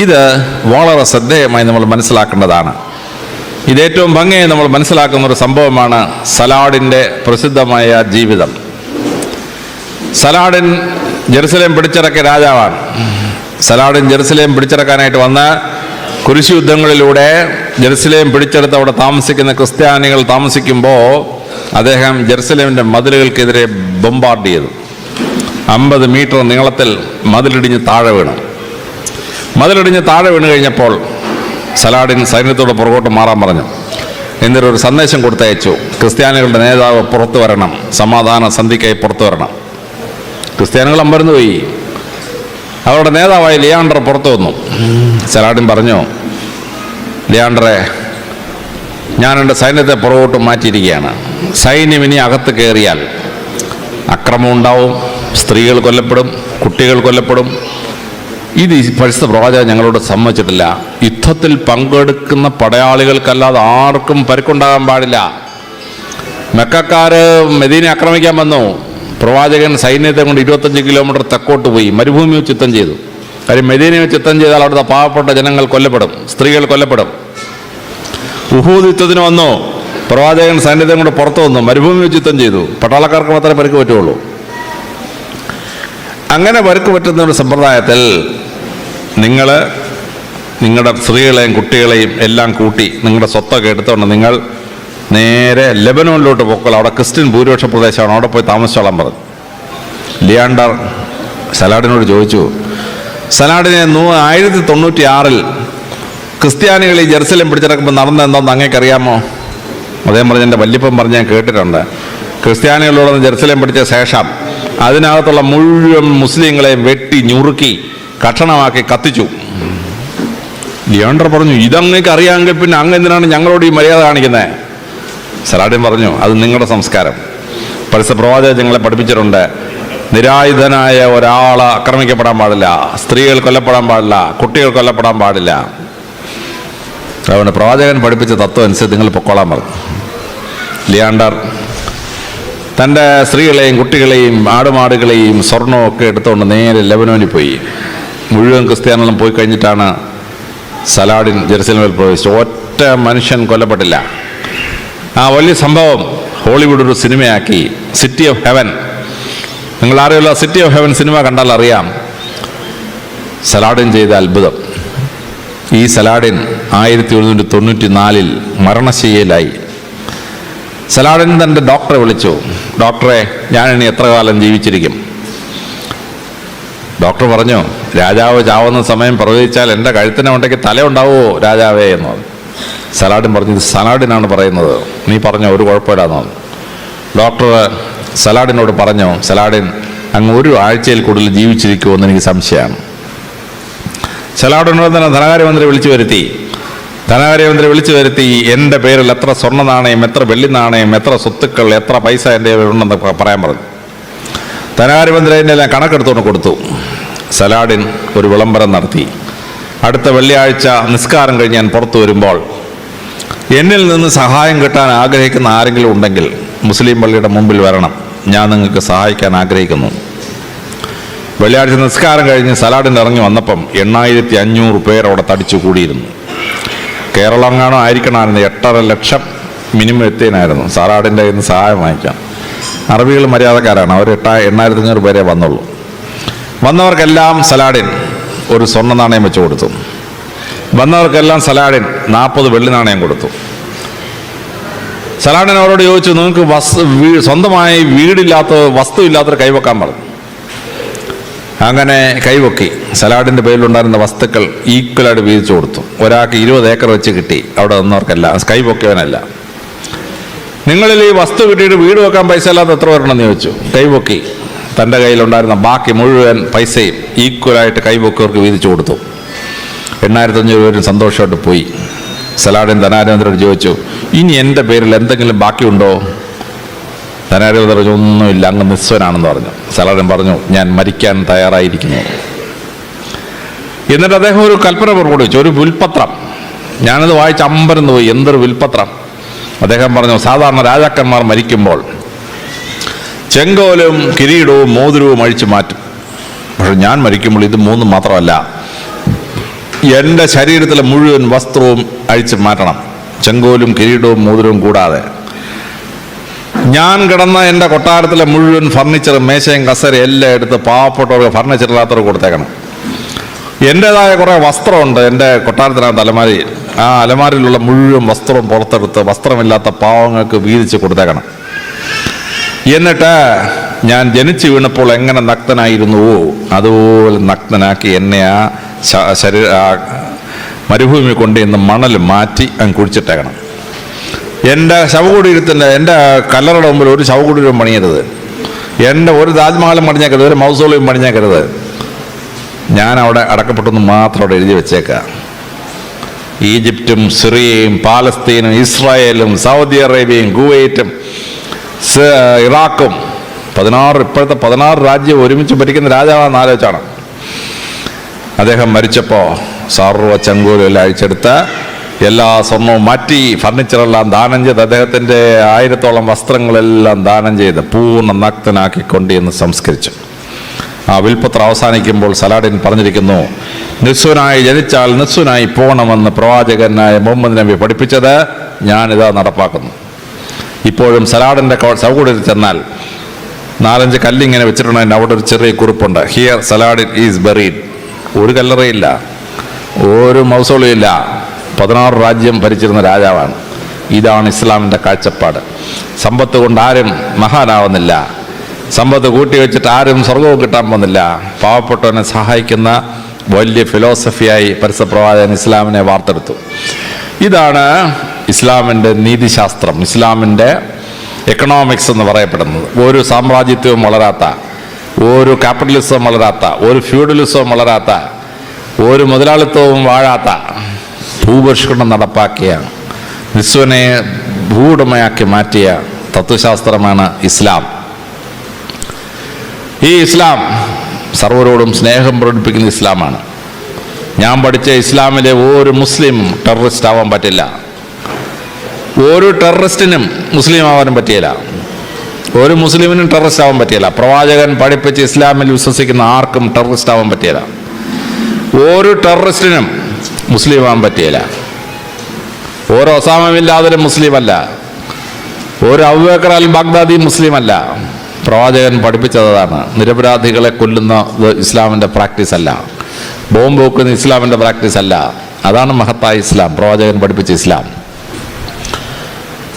ഇത് വളരെ ശ്രദ്ധേയമായി നമ്മൾ മനസ്സിലാക്കേണ്ടതാണ്. ഇത് ഏറ്റവും ഭംഗിയായി നമ്മൾ മനസ്സിലാക്കുന്ന ഒരു സംഭവമാണ് സലാഡിൻ്റെ പ്രസിദ്ധമായ ജീവിതം. സലാഡിൻ ജെറുസലേം പിടിച്ചടക്കിയ രാജാവാണ്. സലാഡിൻ ജെറുസലേം പിടിച്ചടക്കാനായിട്ട് വന്ന് കുരിശ് യുദ്ധങ്ങളിലൂടെ ജെറുസലേം പിടിച്ചെടുത്ത് അവിടെ താമസിക്കുന്ന ക്രിസ്ത്യാനികൾ താമസിക്കുമ്പോൾ അദ്ദേഹം ജെറുസലേമിൻ്റെ മതിലുകൾക്കെതിരെ ബോംബാർഡ് ചെയ്തു. 50 മീറ്റർ നീളത്തിൽ മതിലിടിഞ്ഞ് താഴെ വീണു. മതിലിടിഞ്ഞ് താഴെ വീണ് കഴിഞ്ഞപ്പോൾ സലാഡിൻ സൈന്യത്തോട് പുറകോട്ട് മാറാൻ പറഞ്ഞു. എന്നിട്ടൊരു സന്ദേശം കൊടുത്തയച്ചു. ക്രിസ്ത്യാനികളുടെ നേതാവ് പുറത്തു വരണം, സമാധാന സന്ധിക്കായി പുറത്തു വരണം. ക്രിസ്ത്യാനികൾ അമ്പരന്ന് പോയി. അവരുടെ നേതാവായ ലിയാണ്ടർ പുറത്തു വന്നു. സലാഡിൻ പറഞ്ഞു, ലിയാണ്ടറെ, ഞാൻ എൻ്റെ സൈന്യത്തെ പുറകോട്ട് മാറ്റിയിരിക്കുകയാണ്. സൈന്യം ഇനി അകത്ത് കയറിയാൽ അക്രമം ഉണ്ടാവും, സ്ത്രീകൾ കൊല്ലപ്പെടും, കുട്ടികൾ കൊല്ലപ്പെടും. ഇത് പരിശുദ്ധ പ്രവാചകൻ ഞങ്ങളോട് സമ്മതിച്ചിട്ടില്ല. യുദ്ധത്തിൽ പങ്കെടുക്കുന്ന പടയാളികൾക്കല്ലാതെ ആർക്കും പരിക്കുണ്ടാകാൻ പാടില്ല. മെക്കക്കാര് മദീനെ ആക്രമിക്കാൻ വന്നു. പ്രവാചകൻ സൈന്യത്തെ കൊണ്ട് 25 കിലോമീറ്റർ തെക്കോട്ട് പോയി മരുഭൂമി വെച്ച് യുദ്ധം ചെയ്തു. കാര്യം മദീനയെ വെച്ച് യുദ്ധം ചെയ്താൽ അവിടുത്തെ പാവപ്പെട്ട ജനങ്ങൾ കൊല്ലപ്പെടും, സ്ത്രീകൾ കൊല്ലപ്പെടും. ഉഹൂദ് യുദ്ധത്തിന് വന്നു. പ്രവാചകൻ സൈന്യത്തെ കൊണ്ട് പുറത്തു വന്നു, മരുഭൂമി വെച്ച് യുദ്ധം ചെയ്തു. പട്ടാളക്കാർക്ക് മാത്രമേ പരിക്ക് പറ്റുള്ളൂ. അങ്ങനെ പരിക്ക് പറ്റുന്ന ഒരു സമ്പ്രദായത്തിൽ നിങ്ങൾ നിങ്ങളുടെ സ്ത്രീകളെയും കുട്ടികളെയും എല്ലാം കൂട്ടി നിങ്ങളുടെ സ്വത്തൊക്കെ എടുത്തുകൊണ്ട് നിങ്ങൾ നേരെ ലെബനോനിലോട്ട് പോക്കോളൂ. അവിടെ ക്രിസ്ത്യൻ ഭൂരിപക്ഷ പ്രദേശമാണ്, അവിടെ പോയി താമസിച്ചോളാൻ പറഞ്ഞു. ലിയാണ്ടർ സലാഡിനോട് ചോദിച്ചു, സലാഡിനെ 1096 ക്രിസ്ത്യാനികൾ ഈ ജെറുസലേം പിടിച്ചെടുക്കുമ്പോൾ നടന്നെന്താണെന്ന് അങ്ങേക്കറിയാമോ? അദ്ദേഹം പറഞ്ഞ് എൻ്റെ വല്യപ്പൻ പറഞ്ഞ് ഞാൻ കേട്ടിട്ടുണ്ട്. ക്രിസ്ത്യാനികളോടൊന്ന് ജെറുസലേം പിടിച്ച ശേഷം അതിനകത്തുള്ള മുഴുവൻ മുസ്ലിങ്ങളെയും വെട്ടി ഞുറുക്കി കഷണമാക്കി കത്തിച്ചു. ലിയാണ്ടർ പറഞ്ഞു, ഇതങ്ങേക്ക് അറിയാമെങ്കിൽ പിന്നെ അങ്ങ് എന്തിനാണ് ഞങ്ങളോട് ഈ മര്യാദ കാണിക്കുന്നത്? സലാഡിൻ പറഞ്ഞു, അത് നിങ്ങളുടെ സംസ്കാരം. പരിശുദ്ധ പ്രവാചകൻ ഞങ്ങളെ പഠിപ്പിച്ചിട്ടുണ്ട്, നിരായുധനായ ഒരാൾ ആക്രമിക്കപ്പെടാൻ പാടില്ല, സ്ത്രീകൾ കൊല്ലപ്പെടാൻ പാടില്ല, കുട്ടികൾ കൊല്ലപ്പെടാൻ പാടില്ല. അതുകൊണ്ട് പ്രവാചകൻ പഠിപ്പിച്ച തത്വം അനുസരിച്ച് നിങ്ങൾ പൊക്കോളാൻ പറഞ്ഞു. ലിയാണ്ടർ തൻ്റെ സ്ത്രീകളെയും കുട്ടികളെയും ആടുമാടുകളെയും സ്വർണവും ഒക്കെ എടുത്തുകൊണ്ട് നേരെ ലെബനോനിൽ പോയി. മുഴുവൻ ക്രിസ്ത്യാനികളും പോയി കഴിഞ്ഞിട്ടാണ് സലാഡിൻ ജെറുസലേമിൽ പ്രവേശിച്ചു. ഒറ്റ മനുഷ്യൻ കൊല്ലപ്പെട്ടില്ല. ആ വലിയ സംഭവം ഹോളിവുഡ് ഒരു സിനിമയാക്കി, സിറ്റി ഓഫ് ഹെവൻ. നിങ്ങൾ അറിയില്ല, സിറ്റി ഓഫ് ഹെവൻ സിനിമ കണ്ടാൽ അറിയാം സലാഡിൻ ചെയ്ത അത്ഭുതം. ഈ സലാഡിൻ 1994 മരണശയ്യയിലായി. സലാഡിൻ തൻ്റെ ഡോക്ടറെ വിളിച്ചു, ഡോക്ടറെ, ഞാനിനി എത്ര കാലം ജീവിച്ചിരിക്കും? ഡോക്ടർ പറഞ്ഞു, രാജാവ് ചാവുന്ന സമയം പ്രവചിച്ചാൽ എൻ്റെ കഴുത്തിന് ഉണ്ടെങ്കിൽ തല ഉണ്ടാവുമോ രാജാവേ എന്ന്. സലാഡിൻ പറഞ്ഞു, ഇത് സലാഡിനാണ് പറയുന്നത്, നീ പറഞ്ഞോ, ഒരു കുഴപ്പമില്ലാന്ന്. ഡോക്ടർ സലാഡിനോട് പറഞ്ഞു, സലാഡിൻ, അങ്ങ് 1 ആഴ്ചയിൽ കൂടുതൽ ജീവിച്ചിരിക്കുമെന്ന് എനിക്ക് സംശയമാണ്. സലാഡിനോട് തന്നെ ധനകാര്യമന്ത്രി വിളിച്ചു വരുത്തി. ധനകാര്യമന്ത്രി വിളിച്ചു വരുത്തി എൻ്റെ പേരിൽ എത്ര സ്വർണ്ണ നാണയം, എത്ര വെള്ളി നാണയം, എത്ര സ്വത്തുക്കൾ, എത്ര പൈസ എൻ്റെ ഉണ്ടെന്ന് പറയാൻ പറഞ്ഞു. ധനകാര്യമന്ത്രി അതിൻ്റെ എല്ലാം കണക്കെടുത്തുകൊണ്ട് കൊടുത്തു. സലാഡിൻ ഒരു വിളംബരം നടത്തി, അടുത്ത വെള്ളിയാഴ്ച നിസ്കാരം കഴിഞ്ഞ് ഞാൻ പുറത്തു വരുമ്പോൾ എന്നിൽ നിന്ന് സഹായം കിട്ടാൻ ആഗ്രഹിക്കുന്ന ആരെങ്കിലും ഉണ്ടെങ്കിൽ മുസ്ലിം പള്ളിയുടെ മുമ്പിൽ വരണം, ഞാൻ നിങ്ങൾക്ക് സഹായിക്കാൻ ആഗ്രഹിക്കുന്നു. വെള്ളിയാഴ്ച നിസ്കാരം കഴിഞ്ഞ് സലാഡിന് ഇറങ്ങി വന്നപ്പം 8500 പേർ അവിടെ തടിച്ചു കൂടിയിരുന്നു. കേരളം എങ്ങാനോ ആയിരിക്കണമായിരുന്നു. 8.5 ലക്ഷം മിനിമം എത്തിയനായിരുന്നു സലാഡിൻ്റെ കയ്യിൽ നിന്ന് സഹായം വാങ്ങിക്കാം. അറബികൾ മര്യാദക്കാരാണ്. അവർ 8500 പേരെ വന്നുള്ളൂ. വന്നവർക്കെല്ലാം സലാഡിൻ ഒരു സ്വർണ്ണ നാണയം വെച്ച് കൊടുത്തു. വന്നവർക്കെല്ലാം സലാഡിൻ 40 വെള്ളി നാണയം കൊടുത്തു. സലാഡിൻ അവരോട് ചോദിച്ചു, നിങ്ങൾക്ക് സ്വന്തമായി വസ്തു ഇല്ലാത്തൊരു കൈവെക്കാൻ പറഞ്ഞു. അങ്ങനെ കൈവക്കി സലാഡിൻ്റെ പേരിലുണ്ടായിരുന്ന വസ്തുക്കൾ ഈക്വലായിട്ട് വീതിച്ചു കൊടുത്തു. ഒരാൾക്ക് 20 ഏക്കർ വെച്ച് കിട്ടി. അവിടെ നിന്നവർക്കല്ല, കൈവക്കിയവനല്ല. നിങ്ങളിൽ ഈ വസ്തു കിട്ടിയിട്ട് വീട് വെക്കാൻ പൈസ ഇല്ലാത്ത എത്ര പേരുണ്ടെന്ന് ചോദിച്ചു. കൈവക്കി തൻ്റെ കയ്യിലുണ്ടായിരുന്ന ബാക്കി മുഴുവൻ പൈസയും ഈക്വലായിട്ട് കൈവക്കിയവർക്ക് വീതിച്ചു കൊടുത്തു. 8500 പേരും സന്തോഷമായിട്ട് പോയി. സലാഡിൻ ധനാരേന്ദ്രനോട് ചോദിച്ചു, ഇനി എൻ്റെ പേരിൽ എന്തെങ്കിലും ബാക്കിയുണ്ടോ? ധനാരേന്ദ്രൻ പറഞ്ഞു, ഒന്നുമില്ല, അങ്ങ് നിസ്വനാണെന്ന് പറഞ്ഞു. സലാഡിൻ പറഞ്ഞു, ഞാൻ മരിക്കാൻ തയ്യാറായിരിക്കുന്നു. എന്നിട്ട് അദ്ദേഹം ഒരു കൽപ്പന പുറപ്പെടുവിച്ചു, ഒരു വിൽപ്പത്രം. ഞാനത് വായിച്ച് അമ്പരന്ന് പോയി. എന്തൊരു വിൽപ്പത്രം! അദ്ദേഹം പറഞ്ഞു, സാധാരണ രാജാക്കന്മാർ മരിക്കുമ്പോൾ ചെങ്കോലും കിരീടവും മോതിരവും അഴിച്ചു മാറ്റും. പക്ഷെ ഞാൻ മരിക്കുമ്പോൾ ഇത് 3 മാത്രമല്ല, എൻ്റെ ശരീരത്തിലെ മുഴുവൻ വസ്ത്രവും അഴിച്ചു മാറ്റണം, ചെങ്കോലും കിരീടവും മോതിരവും കൂടാതെ. ഞാൻ കിടന്ന എൻ്റെ കൊട്ടാരത്തിലെ മുഴുവൻ ഫർണിച്ചർ, മേശയും കസേരയും എല്ലാം എടുത്ത് പാവപ്പെട്ടവർക്ക്, ഫർണിച്ചർ ഇല്ലാത്തവർക്ക് കൊടുത്തേക്കണം. എൻ്റേതായ കുറേ വസ്ത്രമുണ്ട് എൻ്റെ കൊട്ടാരത്തിനകത്ത് അലമാരി. ആ അലമാരിയിലുള്ള മുഴുവൻ വസ്ത്രവും പുറത്തെടുത്ത് വസ്ത്രമില്ലാത്ത പാവങ്ങൾക്ക് വീതിച്ച് കൊടുത്തേക്കണം. എന്നിട്ട് ഞാൻ ജനിച്ചു വീണപ്പോൾ എങ്ങനെ നഗ്നനായിരുന്നുവോ അതുപോലെ നഗ്നനാക്കി എന്നെ ആ മരുഭൂമി കൊണ്ട് ഇന്ന് മണൽ മാറ്റി അങ്ങ് കുഴിച്ചിട്ടേക്കണം. എൻ്റെ ശവകുടീരത്തിൻ്റെ, എൻ്റെ കല്ലറയുടെ മുമ്പിൽ ഒരു ശവകുടീരം പണിയരുത്. എൻ്റെ ഒരു താജ്മഹലും പണിഞ്ഞേക്കരുത്, ഒരു മൗസോളിയം പണിഞ്ഞേക്കരുത്. ഞാൻ അവിടെ അടക്കപ്പെട്ടെന്ന് മാത്രം അവിടെ എഴുതി വെച്ചേക്കുക. ഈജിപ്തും സിറിയയും പാലസ്തീനും ഇസ്രായേലും സൗദി അറേബ്യയും കുവൈറ്റും ഇറാഖും 16 ഇപ്പോഴത്തെ 16 രാജ്യം ഒരുമിച്ച് ഭരിക്കുന്ന രാജാവാണെന്ന് ആലോചിച്ചാണ്. അദ്ദേഹം മരിച്ചപ്പോൾ സർവ്വ ചെങ്കോലും എല്ലാം അഴിച്ചെടുത്ത് എല്ലാ സ്വർണവും മാറ്റി ഫർണിച്ചറെല്ലാം ദാനം ചെയ്ത് അദ്ദേഹത്തിൻ്റെ 1000ഓളം വസ്ത്രങ്ങളെല്ലാം ദാനം ചെയ്ത് പൂർണ്ണ നഗ്നനാക്കി കൊണ്ടുവന്ന് സംസ്കരിച്ചു. ആ വിൽപ്പത്രം അവസാനിക്കുമ്പോൾ സലാഡിൻ പറഞ്ഞിരിക്കുന്നു, നിസ്വനായി ജനിച്ചാൽ നിസ്വനായി പോകണമെന്ന് പ്രവാചകനായ മുഹമ്മദ് നബി പഠിപ്പിച്ചത് ഞാനിതാ നടപ്പാക്കുന്നു. ഇപ്പോഴും സലാഡിൻ്റെ സൗകര്യത്തിൽ ചെന്നാൽ 4-5 കല്ലിങ്ങനെ വെച്ചിട്ടുണ്ടെങ്കിൽ അവിടെ ഒരു ചെറിയ കുറിപ്പുണ്ട്, ഹിയർ സലാഡിൻ ഈസ് ബറീഡ്. ഒരു കല്ലറയില്ല, ഒരു മൗസോളിയില്ല. 16 രാജ്യം ഭരിച്ചിരുന്ന രാജാവാണ്. ഇതാണ് ഇസ്ലാമിൻ്റെ കാഴ്ചപ്പാട്. സമ്പത്ത് കൊണ്ട് ആരും മഹാനാവുന്നില്ല, സമ്പത്ത് കൂട്ടി വെച്ചിട്ട് ആരും സ്വർഗവും കിട്ടാൻ പോകുന്നില്ല. പാവപ്പെട്ടവനെ സഹായിക്കുന്ന വലിയ ഫിലോസഫിയായി പരിസരപ്രവാചകൻ ഇസ്ലാമിനെ വാർത്തെടുത്തു. ഇതാണ് ഇസ്ലാമിൻ്റെ നീതിശാസ്ത്രം, ഇസ്ലാമിൻ്റെ എക്കണോമിക്സ് എന്ന് പറയപ്പെടുന്നത്. ഒരു സാമ്രാജ്യത്വവും വളരാത്ത, ഒരു ക്യാപിറ്റലിസവും വളരാത്ത, ഒരു ഫ്യൂഡലിസവും വളരാത്ത, ഒരു മുതലാളിത്തവും വാഴാത്ത ഭൂപരിഷ്കരണം നടപ്പാക്കിയ, വിശ്വനെ ഭൂവുടമയാക്കി മാറ്റിയ തത്വശാസ്ത്രമാണ് ഇസ്ലാം. ഈ ഇസ്ലാം സർവരോടും സ്നേഹം പ്രകടിപ്പിക്കുന്ന ഇസ്ലാമാണ്. ഞാൻ പഠിച്ച ഇസ്ലാമിലെ ഒരു മുസ്ലിം ടെററിസ്റ്റ് ആവാൻ പറ്റില്ല. ഒരു ടെററിസ്റ്റിനും മുസ്ലിം ആവാനും പറ്റിയില്ല. ഒരു മുസ്ലിമിനും ടെററിസ്റ്റ് ആവാൻ പറ്റിയില്ല. പ്രവാചകൻ പഠിപ്പിച്ച് ഇസ്ലാമിൽ വിശ്വസിക്കുന്ന ആർക്കും ടെററിസ്റ്റ് ആവാൻ പറ്റിയില്ല. ഒരു ടെററിസ്റ്റിനും മുസ്ലിം ആവാൻ പറ്റിയില്ല. ഒരു ഒസാമ ബിൻ ലാദനും മുസ്ലിമല്ല. ഒരു അബൂബക്കർ അൽ ബാഗ്ദാദി മുസ്ലിമല്ല. പ്രവാചകൻ പഠിപ്പിച്ചതാണ്. നിരപരാധികളെ കൊല്ലുന്നത് ഇസ്ലാമിൻ്റെ പ്രാക്ടീസ് അല്ല. ബോംബ് വെക്കുന്ന ഇസ്ലാമിൻ്റെ പ്രാക്ടീസ് അല്ല. അതാണ് മഹത്തായ ഇസ്ലാം, പ്രവാചകൻ പഠിപ്പിച്ച ഇസ്ലാം.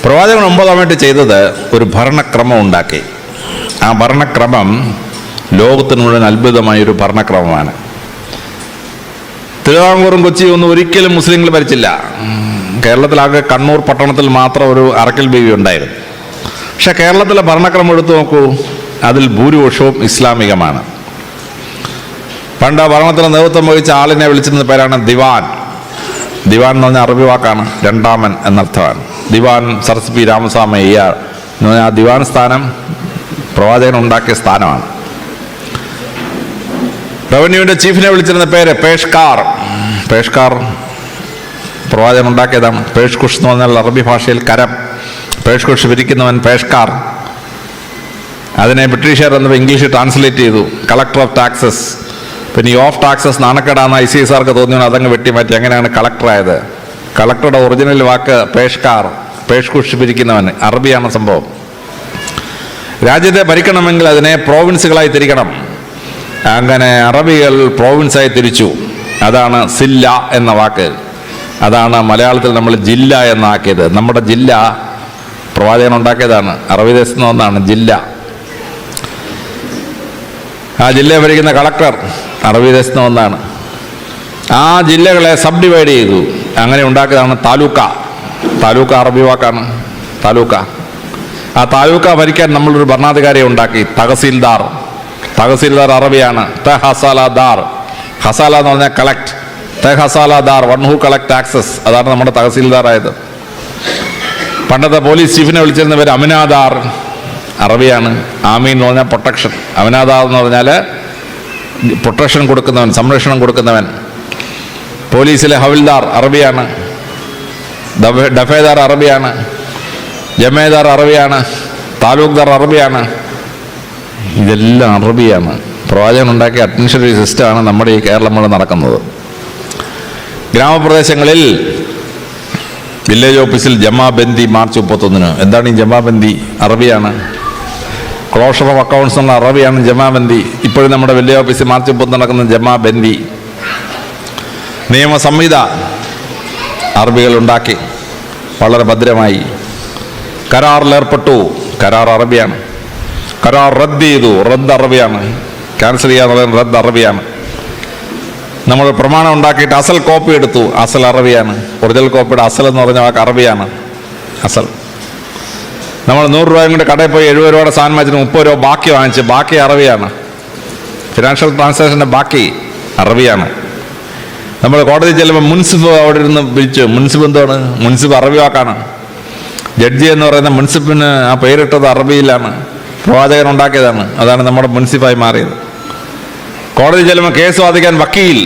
പ്രവാചകൻ 9-ആമത്തെ ചെയ്തത് ഒരു ഭരണക്രമം ഉണ്ടാക്കി. ആ ഭരണക്രമം ലോകത്തിന് മുഴുവൻ അത്ഭുതമായൊരു ഭരണക്രമമാണ്. തിരുവിതാംകൂറും കൊച്ചിയും ഒന്നും ഒരിക്കലും മുസ്ലിങ്ങൾ ഭരിച്ചില്ല. കേരളത്തിലാകെ കണ്ണൂർ പട്ടണത്തിൽ മാത്രം ഒരു അറക്കൽ ബീവി ഉണ്ടായിരുന്നു. പക്ഷെ കേരളത്തിലെ ഭരണക്രമം എടുത്തു നോക്കൂ, അതിൽ ഭൂരിപക്ഷവും ഇസ്ലാമികമാണ്. പണ്ട് ഭരണത്തിന് നേതൃത്വം വഹിച്ച ആളിനെ വിളിച്ചിരുന്ന പേരാണ് ദിവാൻ. ദിവാൻ എന്ന് പറഞ്ഞാൽ അറബി വാക്കാണ്, രണ്ടാമൻ എന്നർത്ഥമാണ്. ദിവാൻ സരസ് പി രാമസ്വാമയ്യ എന്ന് പറഞ്ഞാൽ ആ ദിവാൻ സ്ഥാനം പ്രവാചകൻ ഉണ്ടാക്കിയ സ്ഥാനമാണ്. റവന്യൂവിൻ്റെ ചീഫിനെ വിളിച്ചിരുന്ന പേര് പേഷ്കാർ. പേഷ്കാർ പ്രവാചകൻ ഉണ്ടാക്കിയതാണ്. പേഷ്കുഷ് എന്ന് പറഞ്ഞാൽ അറബി ഭാഷയിൽ കരം. പേഷ്കുഷ് വിരിക്കുന്നവൻ പേഷ്കാർ. അതിനെ ബ്രിട്ടീഷുകാർ എന്നപ്പോൾ ഇംഗ്ലീഷ് ട്രാൻസ്ലേറ്റ് ചെയ്തു, കളക്ടർ ഓഫ് ടാക്സസ്. പിന്നെ ഈ ഓഫ് ടാക്സസ് നാണക്കേടാന്ന് ICSകാർക്ക് തോന്നിയാണ് അതങ്ങ് വെട്ടിമാറ്റി. അങ്ങനെയാണ് കളക്ടറായത്. കളക്ടറുടെ ഒറിജിനൽ വാക്ക് പേഷ്കാർ, പേഷ്കുഷ് പിരിക്കുന്നവൻ, അറബിയാണ് സംഭവം. രാജ്യത്തെ ഭരിക്കണമെങ്കിൽ അതിനെ പ്രോവിൻസുകളായി തിരിക്കണം. അങ്ങനെ അറബികൾ പ്രോവിൻസായി തിരിച്ചു. അതാണ് സില്ല എന്ന വാക്ക്. അതാണ് മലയാളത്തിൽ നമ്മൾ ജില്ല എന്നാക്കിയത്. നമ്മുടെ ജില്ല പ്രവാചകൻ ഉണ്ടാക്കിയതാണ്, അറബി ദേശത്ത് നിന്ന് ഒന്നാണ് ജില്ല. ആ ജില്ലയെ ഭരിക്കുന്ന കളക്ടർ അറബി ദേശത്ത് നിന്ന് ഒന്നാണ്. ആ ജില്ലകളെ സബ് ഡിവൈഡ് ചെയ്തു. അങ്ങനെ ഉണ്ടാക്കിയതാണ് താലൂക്ക. താലൂക്ക അറബി വാക്കാണ്, താലൂക്ക. ആ താലൂക്ക ഭരിക്കാൻ നമ്മളൊരു ഭരണാധികാരിയെ ഉണ്ടാക്കി, തഹസീൽദാർ. തഹസീൽദാർ അറബിയാണ്. തെഹസാലദാർ, ഹസാല എന്ന് പറഞ്ഞാൽ collect. Tehsildar, one who collect taxes. അതാണ് നമ്മുടെ തഹസീൽദാർ ആയത്. പണ്ടത്തെ പോലീസ് ചീഫിനെ വിളിച്ചിരുന്ന പേര് അമിനാദാർ, അറബിയാണ്. ആമീൻ എന്ന് പറഞ്ഞാൽ പ്രൊട്ടക്ഷൻ, അമിനാദാർ എന്ന് പറഞ്ഞാൽ പ്രൊട്ടക്ഷൻ കൊടുക്കുന്നവൻ, സംരക്ഷണം കൊടുക്കുന്നവൻ. പോലീസിലെ ഹവിൽദാർ അറബിയാണ്. ഡഫേദാർ അറബിയാണ്. ജമേദാർ അറബിയാണ്. താലൂക്ക്ദാർ അറബിയാണ്. ഇതെല്ലാം അറബിയാണ്. പ്രവാചകൻ ഉണ്ടാക്കിയ അഡ്മിനിസ്ട്രേറ്റീവ് സിസ്റ്റമാണ് നമ്മുടെ ഈ കേരളം മുഴുവൻ നടക്കുന്നത്. ഗ്രാമപ്രദേശങ്ങളിൽ വില്ലേജ് ഓഫീസിൽ ജമാബന്ദി മാർച്ച് 31. എന്താണ് ഈ ജമാബന്ദി? അറബിയാണ്. ക്ലോഷർ ഓഫ് അക്കൗണ്ട്സ് എന്ന അറബിയാണ് ജമാബന്ദി. ഇപ്പോഴും നമ്മുടെ വില്ലേജ് ഓഫീസിൽ മാർച്ച് 30 നടക്കുന്ന ജമാബന്ദി. നിയമസംഹിത അറബികൾ ഉണ്ടാക്കി, വളരെ ഭദ്രമായി. കരാറിലേർപ്പെട്ടു, കരാർ അറബിയാണ്. കരാർ റദ്ദ് ചെയ്തു, റദ്ദ് അറബിയാണ്. ക്യാൻസൽ ചെയ്യാന്നുള്ളത് റദ്ദ് അറബിയാണ്. നമ്മൾ പ്രമാണം ഉണ്ടാക്കിയിട്ട് അസൽ കോപ്പി എടുത്തു, അസൽ അറബിയാണ്. ഒറിജിനൽ കോപ്പിയുടെ അസൽ എന്ന് പറഞ്ഞ വാക്ക് അറബിയാണ്, അസൽ. നമ്മൾ 100 രൂപയും കൊണ്ട് കടയിൽ പോയി 70 രൂപയുടെ സാധനം വാങ്ങിച്ചിട്ട് 30 രൂപ ബാക്കി വാങ്ങിച്ച്, ബാക്കി അറബിയാണ്. ഫിനാൻഷ്യൽ ട്രാൻസാക്ഷൻ്റെ ബാക്കി അറബിയാണ്. നമ്മൾ കോടതി ചെല്ലുമ്പോൾ മുൻസിഫ് അവിടെ ഇരുന്ന് വിളിച്ചു. മുൻസിഫ് എന്താണ്? മുൻസിഫ് അറബി വാക്കാണ്. ജഡ്ജി എന്ന് പറയുന്ന മുൻസിഫിന് ആ പേരിട്ടത് അറബിയിലാണ്, പ്രവാചകൻ ഉണ്ടാക്കിയതാണ്. അതാണ് നമ്മുടെ മുൻസിഫായി മാറിയത്. കോടതി ചെല്ലുമ്പോൾ കേസ് വാദിക്കാൻ വക്കീൽ,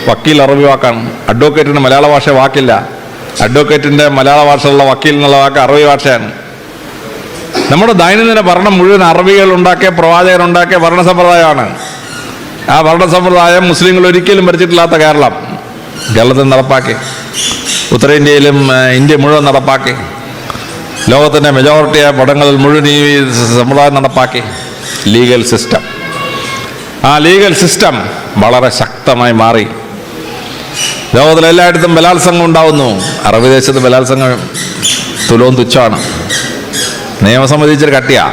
വക്കീൽ അറബി വാക്കാണ്. അഡ്വക്കേറ്റിന് മലയാള ഭാഷ വാക്കില്ല. അഡ്വക്കേറ്റിൻ്റെ മലയാള ഭാഷയുള്ള വക്കീൽ എന്നുള്ള വാക്ക് അറബി ഭാഷയാണ്. നമ്മുടെ ദൈനംദിന ഭരണം മുഴുവൻ അറബികൾ ഉണ്ടാക്കിയ, പ്രവാചകൻ ഉണ്ടാക്കിയ ഭരണ സമ്പ്രദായമാണ്. ആ ഭരണ സമ്പ്രദായം മുസ്ലിങ്ങൾ ഒരിക്കലും ഭരിച്ചിട്ടില്ലാത്ത കേരളത്തിൽ നടപ്പാക്കി. ഉത്തരേന്ത്യയിലും ഇന്ത്യ മുഴുവൻ നടപ്പാക്കി. ലോകത്തിൻ്റെ മെജോറിറ്റിയായ പടങ്ങളിൽ മുഴുവൻ ഈ സമ്പ്രദായം നടപ്പാക്കി. ലീഗൽ സിസ്റ്റം, ആ ലീഗൽ സിസ്റ്റം വളരെ ശക്തമായി മാറി. ലോകത്തിലെല്ലായിടത്തും ബലാത്സംഗം ഉണ്ടാവുന്നു. അറബി ദേശത്ത് ബലാത്സംഗം തുലവും തുച്ഛമാണ്. നിയമസമ്മതിച്ചൊരു കട്ടിയാ.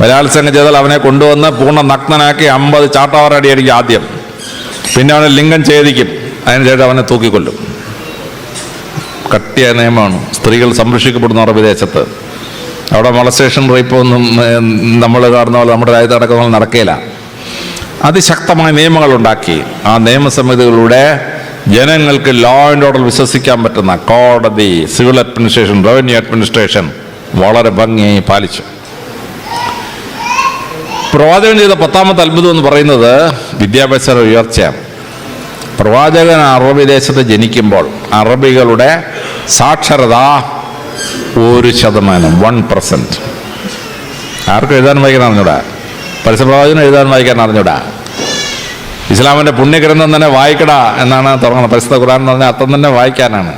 ബലാത്സംഗം ചെയ്താൽ അവനെ കൊണ്ടുവന്ന് പൂർണ്ണ നഗ്നനാക്കി 50 ചാട്ടവാറടി അടിക്കും ആദ്യം. പിന്നെ അവനെ ലിംഗം ഛേദിക്കും. അതിനുശേഷം അവനെ തൂക്കിക്കൊല്ലും. കട്ടിയ നിയമമാണ്. സ്ത്രീകൾ സംരക്ഷിക്കപ്പെടുന്ന അറബി ദേശത്ത്. അവിടെ മൊളസ്റ്റേഷൻ റേപ്പൊന്നും നമ്മൾ കാണുന്ന പോലെ നമ്മുടെ രാജ്യത്ത് നടക്കുന്ന പോലെ നടക്കുകയില്ല. അതിശക്തമായ നിയമങ്ങൾ ഉണ്ടാക്കി. ആ നിയമസമിതികളിലൂടെ ജനങ്ങൾക്ക് ലോ ആൻഡ് ഓർഡർ വിശ്വസിക്കാൻ പറ്റുന്ന കോടതി, സിവിൽ അഡ്മിനിസ്ട്രേഷൻ, റവന്യൂ അഡ്മിനിസ്ട്രേഷൻ വളരെ ഭംഗിയായി പാലിച്ചു. പ്രവാചകൻ ചെയ്ത 10ാമത്തെ അത്ഭുതം എന്ന് പറയുന്നത് വിദ്യാഭ്യാസ ഉയർച്ചയാണ്. പ്രവാചകൻ അറബി ദേശത്ത് ജനിക്കുമ്പോൾ അറബികളുടെ സാക്ഷരത 1%, 1%. ആർക്കും എഴുതാൻ വായിക്കാൻ അറിഞ്ഞൂടാ. പരസ്യപ്രവാചകനും എഴുതാൻ വായിക്കാൻ അറിഞ്ഞൂടാ. ഇസ്ലാമിൻ്റെ പുണ്യഗ്രന്ഥം തന്നെ വായിക്കടാ എന്നാണ് തുടങ്ങുന്നത്. പരിശുദ്ധ ഖുർആൻ എന്ന് പറഞ്ഞാൽ അർത്ഥം തന്നെ വായിക്കാനാണ്.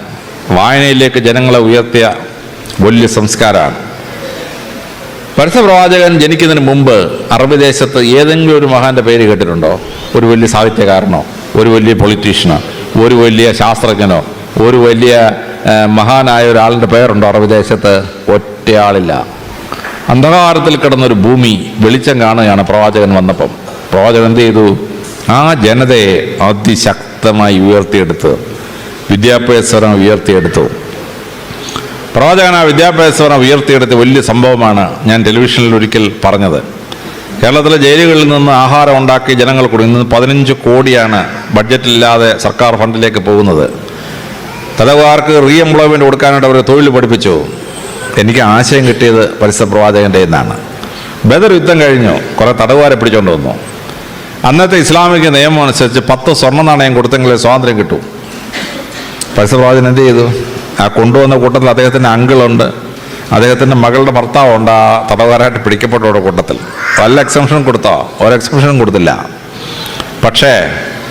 വായനയിലേക്ക് ജനങ്ങളെ ഉയർത്തിയ വലിയ സംസ്കാരമാണ്. പരസ്യപ്രവാചകൻ ജനിക്കുന്നതിന് മുമ്പ് അറബി ദേശത്ത് ഏതെങ്കിലും ഒരു മഹാന്റെ പേര് കേട്ടിട്ടുണ്ടോ? ഒരു വലിയ സാഹിത്യകാരനോ, ഒരു വലിയ പൊളിറ്റീഷ്യനോ, ഒരു വലിയ ശാസ്ത്രജ്ഞനോ, ഒരു വലിയ മഹാനായ ഒരാളിൻ്റെ പേരുണ്ടോ അറബി ദേശത്ത്? ഒറ്റയാളില്ല. അന്ധകാരത്തിൽ കിടന്നൊരു ഭൂമി വെളിച്ചം കാണുകയാണ് പ്രവാചകൻ വന്നപ്പം. പ്രവാചകൻ എന്ത് ചെയ്തു? ആ ജനതയെ അതിശക്തമായി ഉയർത്തിയെടുത്ത്, വിദ്യാഭ്യാസം ഉയർത്തിയെടുത്തു. പ്രവാചകൻ ആ വിദ്യാഭ്യാസം ഉയർത്തിയെടുത്ത് വലിയ സംഭവമാണ് ഞാൻ ടെലിവിഷനിൽ ഒരിക്കൽ പറഞ്ഞത്. കേരളത്തിലെ ജയിലുകളിൽ നിന്ന് ആഹാരം ഉണ്ടാക്കി ജനങ്ങൾ കൂടി ഇന്ന് 15 കോടിയാണ് ബഡ്ജറ്റില്ലാതെ സർക്കാർ ഫണ്ടിലേക്ക് പോകുന്നത്. തടവുകാർക്ക് റീ എംപ്ലോയ്മെൻറ്റ് കൊടുക്കാനായിട്ട് അവർ തൊഴിൽ പഠിപ്പിച്ചു. എനിക്ക് ആശയം കിട്ടിയത് പരിശുദ്ധ പ്രവാചകൻ്റെ എന്നാണ്. ബദർ യുദ്ധം കഴിഞ്ഞു, കുറേ തടവുകാരെ പിടിച്ചുകൊണ്ട് വന്നു. അന്നത്തെ ഇസ്ലാമിക നിയമം അനുസരിച്ച് 10 സ്വർണ്ണ നാണയം കൊടുത്തെങ്കിലേ സ്വാതന്ത്ര്യം കിട്ടൂ. പരിശുദ്ധ പ്രവാചകൻ എന്ത് ചെയ്തു? ആ കൊണ്ടുവന്ന കൂട്ടത്തിൽ അദ്ദേഹത്തിൻ്റെ അങ്കിളുണ്ട്. അദ്ദേഹത്തിൻ്റെ മകളുടെ ഭർത്താവുണ്ട് ആ തടവുകാരായിട്ട് പിടിക്കപ്പെട്ടവരുടെ കൂട്ടത്തിൽ. പല എക്സംഷനും കൊടുത്തോ? ഒരു എക്സംഷനും കൊടുത്തില്ല. പക്ഷേ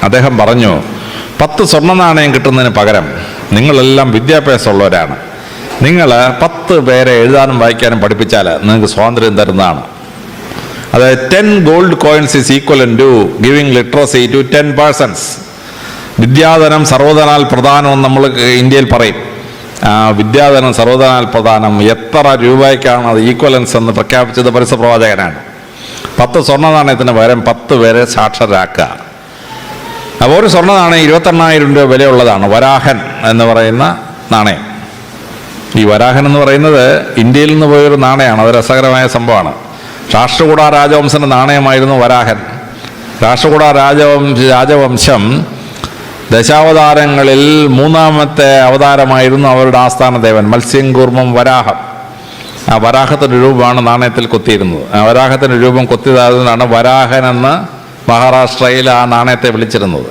അദ്ദേഹം പറഞ്ഞു, 10 സ്വർണ്ണ നാണയം കിട്ടുന്നതിന് പകരം നിങ്ങളെല്ലാം വിദ്യാഭ്യാസമുള്ളവരാണ്, നിങ്ങൾ 10 പേരെ എഴുതാനും വായിക്കാനും പഠിപ്പിച്ചാൽ നിങ്ങൾക്ക് സ്വാതന്ത്ര്യം തരുന്നതാണ്. അതായത് 10 gold coins is equivalent to giving literacy to 10 persons. വിദ്യാധനം സർവ്വധനാൽ പ്രധാനം നമ്മൾ ഇന്ത്യയിൽ പറയും. വിദ്യാധനം സർവ്വധനാൽ പ്രധാനം. എത്ര രൂപയ്ക്കാണ് അത് ഈക്വലൻസ് എന്ന് പ്രഖ്യാപിച്ചത് പരിസര പ്രവാചകനാണ്. 10 സ്വർണ്ണ നാണയത്തിന് പകരം 10 പേരെ സാക്ഷരരാക്കുക. അപ്പോൾ ഒരു സ്വർണ്ണ നാണയം 28,000 രൂപ വിലയുള്ളതാണ്. വരാഹൻ എന്ന് പറയുന്ന നാണയം. ഈ വരാഹൻ എന്ന് പറയുന്നത് ഇന്ത്യയിൽ നിന്ന് പോയൊരു നാണയമാണ്. അത് രസകരമായ സംഭവമാണ്. രാഷ്ട്രകൂട രാജവംശൻ്റെ നാണയമായിരുന്നു വരാഹൻ. രാഷ്ട്രകൂട രാജവംശം ദശാവതാരങ്ങളിൽ 3ാമത്തെ അവതാരമായിരുന്നു അവരുടെ ആസ്ഥാന ദേവൻ മത്സ്യംകൂർമ്മം വരാഹം. ആ വരാഹത്തിൻ്റെ രൂപമാണ് നാണയത്തിൽ കൊത്തിയിരുന്നത്. ആ വരാഹത്തിൻ്റെ രൂപം കൊത്തിയതായതുകൊണ്ടാണ് വരാഹൻ എന്ന് മഹാരാഷ്ട്രയിൽ ആ നാണയത്തെ വിളിച്ചിരുന്നത്.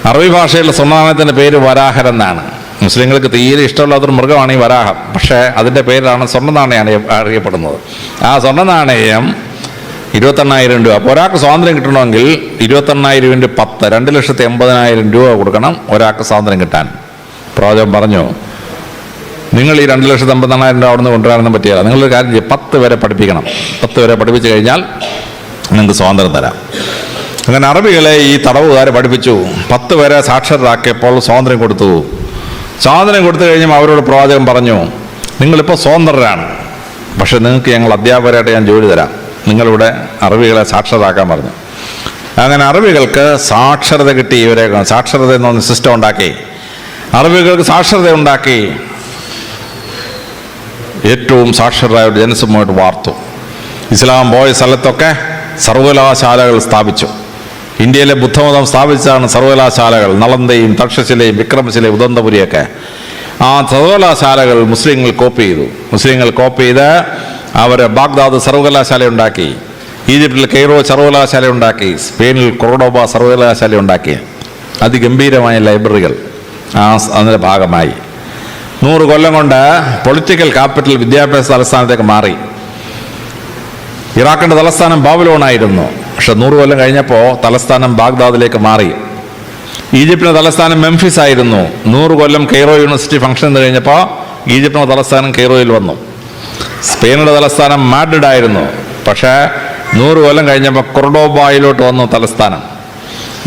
അറബി ഭാഷയിലെ സ്വർണ്ണ നാണയത്തിൻ്റെ പേര് വരാഹൻ എന്നാണ്. മുസ്ലിങ്ങൾക്ക് തീരെ ഇഷ്ടമുള്ളതൊരു മൃഗമാണ് ഈ വരാഹം. പക്ഷേ അതിൻ്റെ പേരിലാണ് സ്വർണ്ണ നാണയമാണ് അറിയപ്പെടുന്നത്. ആ സ്വർണ്ണ നാണയം 28,000 രൂപ. അപ്പോൾ ഒരാൾക്ക് സ്വാതന്ത്ര്യം കിട്ടണമെങ്കിൽ 28,000 × 10 2,80,000 രൂപ കൊടുക്കണം ഒരാൾക്ക് സ്വാതന്ത്ര്യം കിട്ടാൻ. പ്രവാചകൻ പറഞ്ഞു, നിങ്ങൾ ഈ 2,80,000 രൂപ അവിടെ നിന്ന് കൊണ്ടുവരാനൊന്നും പറ്റില്ല. നിങ്ങളൊരു കാര്യം ചെയ്യും, 10 പേരെ പഠിപ്പിക്കണം. 10 പേരെ പഠിപ്പിച്ചു കഴിഞ്ഞാൽ നിങ്ങൾക്ക് സ്വാതന്ത്ര്യം തരാം. അങ്ങനെ അറബികളെ ഈ തടവുകാരെ പഠിപ്പിച്ചു. 10 പേരെ സാക്ഷരരാക്കിയപ്പോൾ സ്വാതന്ത്ര്യം കൊടുത്തു. സ്വാതന്ത്ര്യം കൊടുത്തു കഴിഞ്ഞാൽ അവരോട് പ്രവാചകൻ പറഞ്ഞു, നിങ്ങളിപ്പോൾ സ്വതന്ത്രരാണ്, പക്ഷെ നിങ്ങൾക്ക് ഞങ്ങൾ അധ്യാപകരായിട്ട് ഞാൻ ജോലി തരാം. നിങ്ങളിവിടെ അറബികളെ സാക്ഷരരാക്കാൻ പറഞ്ഞു. അങ്ങനെ അറബികൾക്ക് സാക്ഷരത കിട്ടി. ഇവരെ സാക്ഷരത എന്നൊന്ന് സിസ്റ്റം ഉണ്ടാക്കി. അറബികൾക്ക് സാക്ഷരത ഉണ്ടാക്കി. ഏറ്റവും സാക്ഷരരായ ഒരു ജനസമൂഹമായിട്ട് വാർത്തു. ഇസ്ലാം പോയ സ്ഥലത്തൊക്കെ സർവകലാശാലകൾ സ്ഥാപിച്ചു. ഇന്ത്യയിലെ ബുദ്ധമതം സ്ഥാപിച്ചതാണ് സർവകലാശാലകൾ. നളന്ദയും തക്ഷശിലയും വിക്രമശിലയും ഉദന്തപുരിയൊക്കെ. ആ സർവകലാശാലകൾ മുസ്ലിങ്ങൾ കോപ്പി ചെയ്തു. മുസ്ലിങ്ങൾ കോപ്പി ചെയ്ത് അവർ ബാഗ്ദാദ് സർവകലാശാല ഉണ്ടാക്കി. ഈജിപ്തിൽ കെയ്റോ സർവകലാശാല ഉണ്ടാക്കി. സ്പെയിനിൽ കൊർഡോബ സർവകലാശാല ഉണ്ടാക്കി. അതിഗംഭീരമായ ലൈബ്രറികൾ അതിൻ്റെ ഭാഗമായി. 100 കൊല്ലം കൊണ്ട് പൊളിറ്റിക്കൽ ക്യാപിറ്റൽ വിദ്യാഭ്യാസ തലസ്ഥാനത്തേക്ക് മാറി. ഇറാഖിൻ്റെ തലസ്ഥാനം ബാബിലോണായിരുന്നു. പക്ഷെ 100 കൊല്ലം കഴിഞ്ഞപ്പോൾ തലസ്ഥാനം ബാഗ്ദാദിലേക്ക് മാറി. ഈജിപ്തിൻ്റെ തലസ്ഥാനം മെംഫിസ് ആയിരുന്നു. 100 കൊല്ലം കെയ്റോ യൂണിവേഴ്സിറ്റി ഫംഗ്ഷൻ കഴിഞ്ഞപ്പോൾ ഈജിപ്തിൻ്റെ തലസ്ഥാനം കെയ്റോയിൽ വന്നു. സ്പെയിനിൻ്റെ തലസ്ഥാനം മാഡ്രിഡ് ആയിരുന്നു. പക്ഷേ 100 കൊല്ലം കഴിഞ്ഞപ്പോൾ കൊർഡോബായിലോട്ട് വന്നു തലസ്ഥാനം.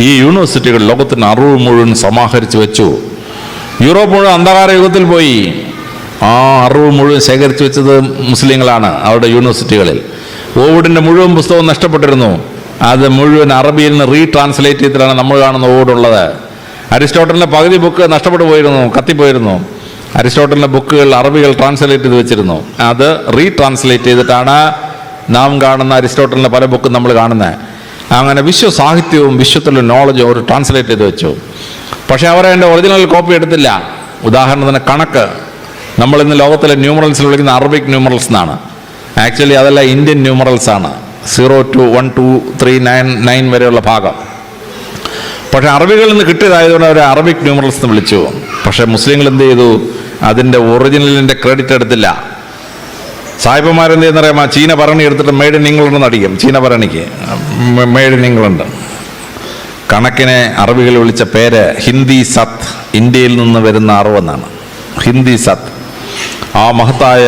ഈ യൂണിവേഴ്സിറ്റികൾ ലോകത്തിന് അറിവ് മുഴുവൻ സമാഹരിച്ചു വെച്ചു. യൂറോപ്പ് മുഴുവൻ അന്ധകാര യുഗത്തിൽ പോയി. ആ അറിവ് മുഴുവൻ ശേഖരിച്ചു വെച്ചത് മുസ്ലിങ്ങളാണ് അവരുടെ യൂണിവേഴ്സിറ്റികളിൽ. ഓവിഡിൻ്റെ മുഴുവൻ പുസ്തകവും നഷ്ടപ്പെട്ടിരുന്നു. അത് മുഴുവൻ അറബിയിൽ നിന്ന് റീട്രാൻസ്ലേറ്റ് ചെയ്തിട്ടാണ് നമ്മൾ കാണുന്ന ഓവിഡുള്ളത്. അരിസ്റ്റോട്ടലിൻ്റെ പകുതി ബുക്ക് നഷ്ടപ്പെട്ടു പോയിരുന്നു, കത്തിപ്പോയിരുന്നു. അരിസ്റ്റോട്ടലിൻ്റെ ബുക്കുകൾ അറബികൾ ട്രാൻസ്ലേറ്റ് ചെയ്ത് വെച്ചിരുന്നു. അത് റീട്രാൻസ്ലേറ്റ് ചെയ്തിട്ടാണ് നാം കാണുന്ന അരിസ്റ്റോട്ടലിൻ്റെ പല ബുക്കും നമ്മൾ കാണുന്നത്. അങ്ങനെ വിശ്വസാഹിത്യവും വിശ്വത്തിലുള്ള നോളജും അവർ ട്രാൻസ്ലേറ്റ് ചെയ്ത് വെച്ചു. പക്ഷേ അവരതിൻ്റെ ഒറിജിനൽ കോപ്പി എടുത്തില്ല. ഉദാഹരണത്തിന് കണക്ക് നമ്മളിന്ന് ലോകത്തിലെ ന്യൂമറൽസിൽ വിളിക്കുന്ന അറബിക് ന്യൂമറൽസ് എന്നാണ്. ആക്ച്വലി അതല്ല, ഇന്ത്യൻ ന്യൂമറൽസ് ആണ്. 0 to 1 2 3 9 9 വരെയുള്ള ഭാഗം. പക്ഷേ അറബികളിൽ നിന്ന് കിട്ടിയതായതുകൊണ്ട് അവർ അറബിക് ന്യൂമറൽസ് എന്ന് വിളിച്ചു. പക്ഷേ മുസ്ലിങ്ങൾ എന്ത് ചെയ്തു? അതിൻ്റെ ഒറിജിനലിൻ്റെ ക്രെഡിറ്റ് എടുത്തില്ല. സാഹിബന്മാരെന്ത് ചെയ്യുന്നറിയാമോ? ചീന ഭരണി എടുത്തിട്ട് മെയ്ഡ് ഇൻ ഇംഗ്ലണ്ട് എന്ന് അടിക്കും. ചീന ഭരണിക്ക് മെയ്ഡ് ഇൻ ഇംഗ്ലണ്ട്. കണക്കിനെ അറബികൾ വിളിച്ച പേര് ഹിന്ദി സത്ത്, ഇന്ത്യയിൽ നിന്ന് വരുന്ന അറിവെന്നാണ്. ഹിന്ദി സത്ത്. ആ മഹത്തായ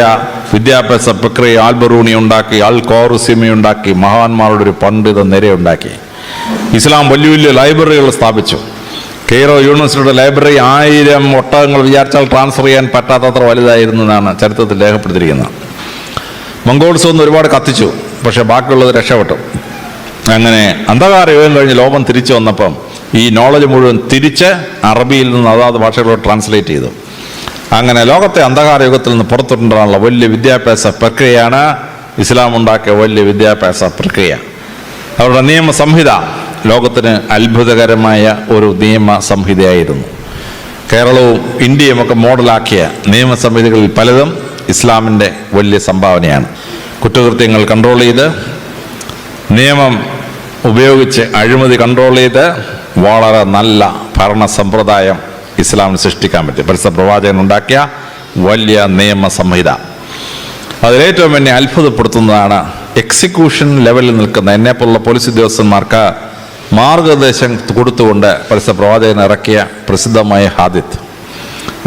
വിദ്യാഭ്യാസ പ്രക്രിയ ആൽബറൂണി ഉണ്ടാക്കി, അൽ ഖ്വാറിസ്മി ഉണ്ടാക്കി, മഹാന്മാരുടെ ഒരു പണ്ഡിത നിരയുണ്ടാക്കി. ഇസ്ലാം വലിയ വലിയ ലൈബ്രറികൾ സ്ഥാപിച്ചു. കെയ്റോ യൂണിവേഴ്സിറ്റിയുടെ ലൈബ്രറി 1000 ഒട്ടകങ്ങൾ വിചാരിച്ചാൽ ട്രാൻസ്ഫർ ചെയ്യാൻ പറ്റാത്തത്ര വലുതായിരുന്നു എന്നാണ് ചരിത്രത്തിൽ രേഖപ്പെടുത്തിയിരിക്കുന്നത്. മംഗോൾസ് ഒന്ന് ഒരുപാട് കത്തിച്ചു, പക്ഷെ ബാക്കിയുള്ളത് രക്ഷപ്പെട്ടു. അങ്ങനെ അന്ധകാര യുഗം കഴിഞ്ഞ് ലോകം തിരിച്ചു വന്നപ്പം ഈ നോളജ് മുഴുവൻ തിരിച്ച് അറബിയിൽ നിന്ന് അതാത് ഭാഷകളോട് ട്രാൻസ്ലേറ്റ് ചെയ്തു. അങ്ങനെ ലോകത്തെ അന്ധകാര യുഗത്തിൽ നിന്ന് പുറത്തുകൊണ്ടുവരാനുള്ള വലിയ വിദ്യാഭ്യാസ പ്രക്രിയയാണ് ഇസ്ലാം ഉണ്ടാക്കിയ വലിയ വിദ്യാഭ്യാസ പ്രക്രിയ. അവരുടെ നിയമസംഹിത ലോകത്തിന് അത്ഭുതകരമായ ഒരു നിയമസംഹിതയായിരുന്നു. കേരളവും ഇന്ത്യയുമൊക്കെ മോഡലാക്കിയ നിയമസംഹിതകളിൽ പലതും ഇസ്ലാമിൻ്റെ വലിയ സംഭാവനയാണ്. കുറ്റകൃത്യങ്ങൾ കൺട്രോൾ ചെയ്ത്, നിയമം ഉപയോഗിച്ച് അഴിമതി കൺട്രോൾ ചെയ്ത് വളരെ നല്ല ഭരണ സമ്പ്രദായം ഇസ്ലാമിന് സൃഷ്ടിക്കാൻ പറ്റി. പരിശുദ്ധ പ്രവാചകൻ ഉണ്ടാക്കിയ വലിയ നിയമസംഹിത. അതിലേറ്റവും എന്നെ അത്ഭുതപ്പെടുത്തുന്നതാണ് എക്സിക്യൂഷൻ ലെവലിൽ നിൽക്കുന്ന എന്നെപ്പോലുള്ള പോലീസ് ഉദ്യോഗസ്ഥന്മാർക്ക് മാർഗനിർദ്ദേശം കൊടുത്തുകൊണ്ട് പരിശുദ്ധ പ്രവാചകൻ ഇറക്കിയ പ്രസിദ്ധമായ ഹാദിത്ത്.